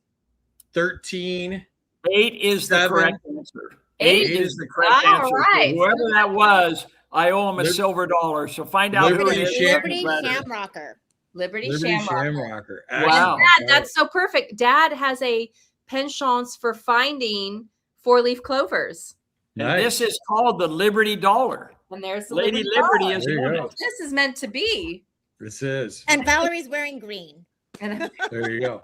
13. 8 is the 7. correct answer. 8 is the correct answer. Right. So whoever that was, I owe him a silver dollar. So find out who it is. Liberty Shamrocker. Liberty Shamrocker. Shamrocker. Wow. Dad, that's so perfect. Dad has a penchant for finding 4-leaf clovers. And Nice. this is called the Liberty Dollar. And there's the Lady Liberty Liberty dollar. is There you on go. it. This is meant to be. This is. And Valerie's wearing green. And There you go.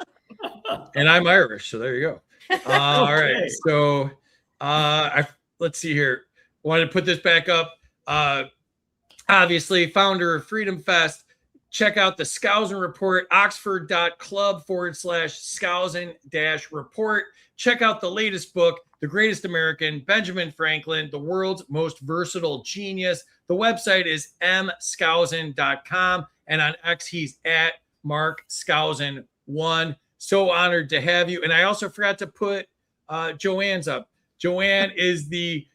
And I'm Irish, so there you go. All right. So let's see here. Wanted to put this back up. Obviously, founder of Freedom Fest. Check out the Skousen Report, oxford.club/Skousen-report. Check out the latest book, The Greatest American, Benjamin Franklin, the world's most versatile genius. The website is mskousen.com. And on X, he's at Mark Skousen1. So honored to have you. And I also forgot to put Joanne's up. Joanne is the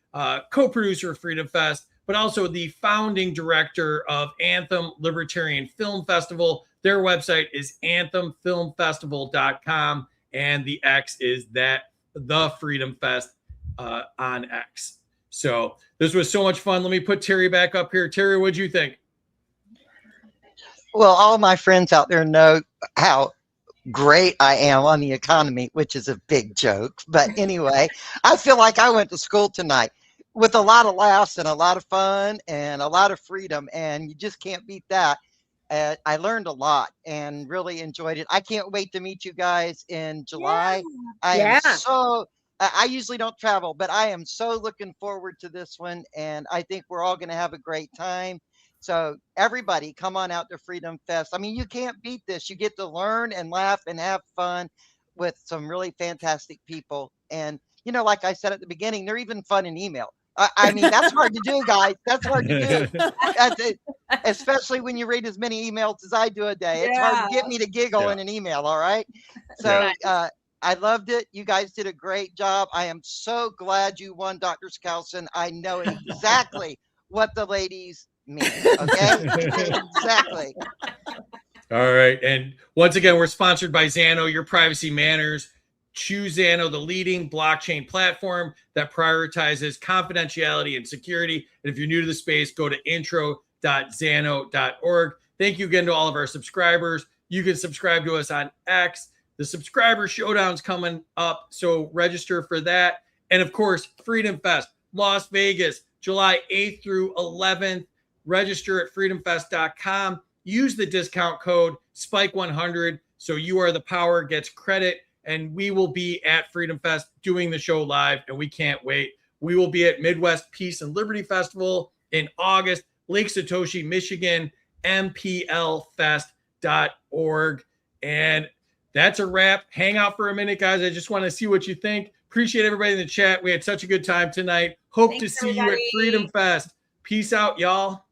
co-producer of Freedom Fest, but also the founding director of Anthem Libertarian Film Festival. Their website is anthemfilmfestival.com, and the X is the Freedom Fest on X. So this was so much fun. Let me put Terry back up here. Terry, what'd you think? Well, all my friends out there know how great I am on the economy, which is a big joke. But anyway, I feel like I went to school tonight with a lot of laughs and a lot of fun and a lot of freedom. And you just can't beat that. I learned a lot and really enjoyed it. I can't wait to meet you guys in July. I usually don't travel, but I am so looking forward to this one. And I think we're all going to have a great time. So everybody come on out to Freedom Fest. I mean, you can't beat this. You get to learn and laugh and have fun with some really fantastic people. And, you know, like I said at the beginning, they're even fun in email. I mean, that's hard to do, guys. That's hard to do. Especially when you read as many emails as I do a day. It's hard to get me to giggle in an email, all right? So I loved it. You guys did a great job. I am so glad you won, Dr. Skousen. I know exactly what the ladies mean, okay? Exactly. All right. And once again, we're sponsored by Xano, your privacy manners. Choose Xano, the leading blockchain platform that prioritizes confidentiality and security. And if you're new to the space, go to intro.xano.org. Thank you again to all of our subscribers. You can subscribe to us on X. The subscriber showdown's coming up, so register for that. And of course, Freedom Fest, Las Vegas, July 8th through 11th. Register at freedomfest.com. Use the discount code SPIKE100 so You Are the Power gets credit. And we will be at Freedom Fest doing the show live, and we can't wait. We will be at Midwest Peace and Liberty Festival in August, Lake Satoshi, Michigan, mplfest.org. And that's a wrap. Hang out for a minute, guys. I just want to see what you think. Appreciate everybody in the chat. We had such a good time tonight. Hope to see you at Freedom Fest. Peace out, y'all.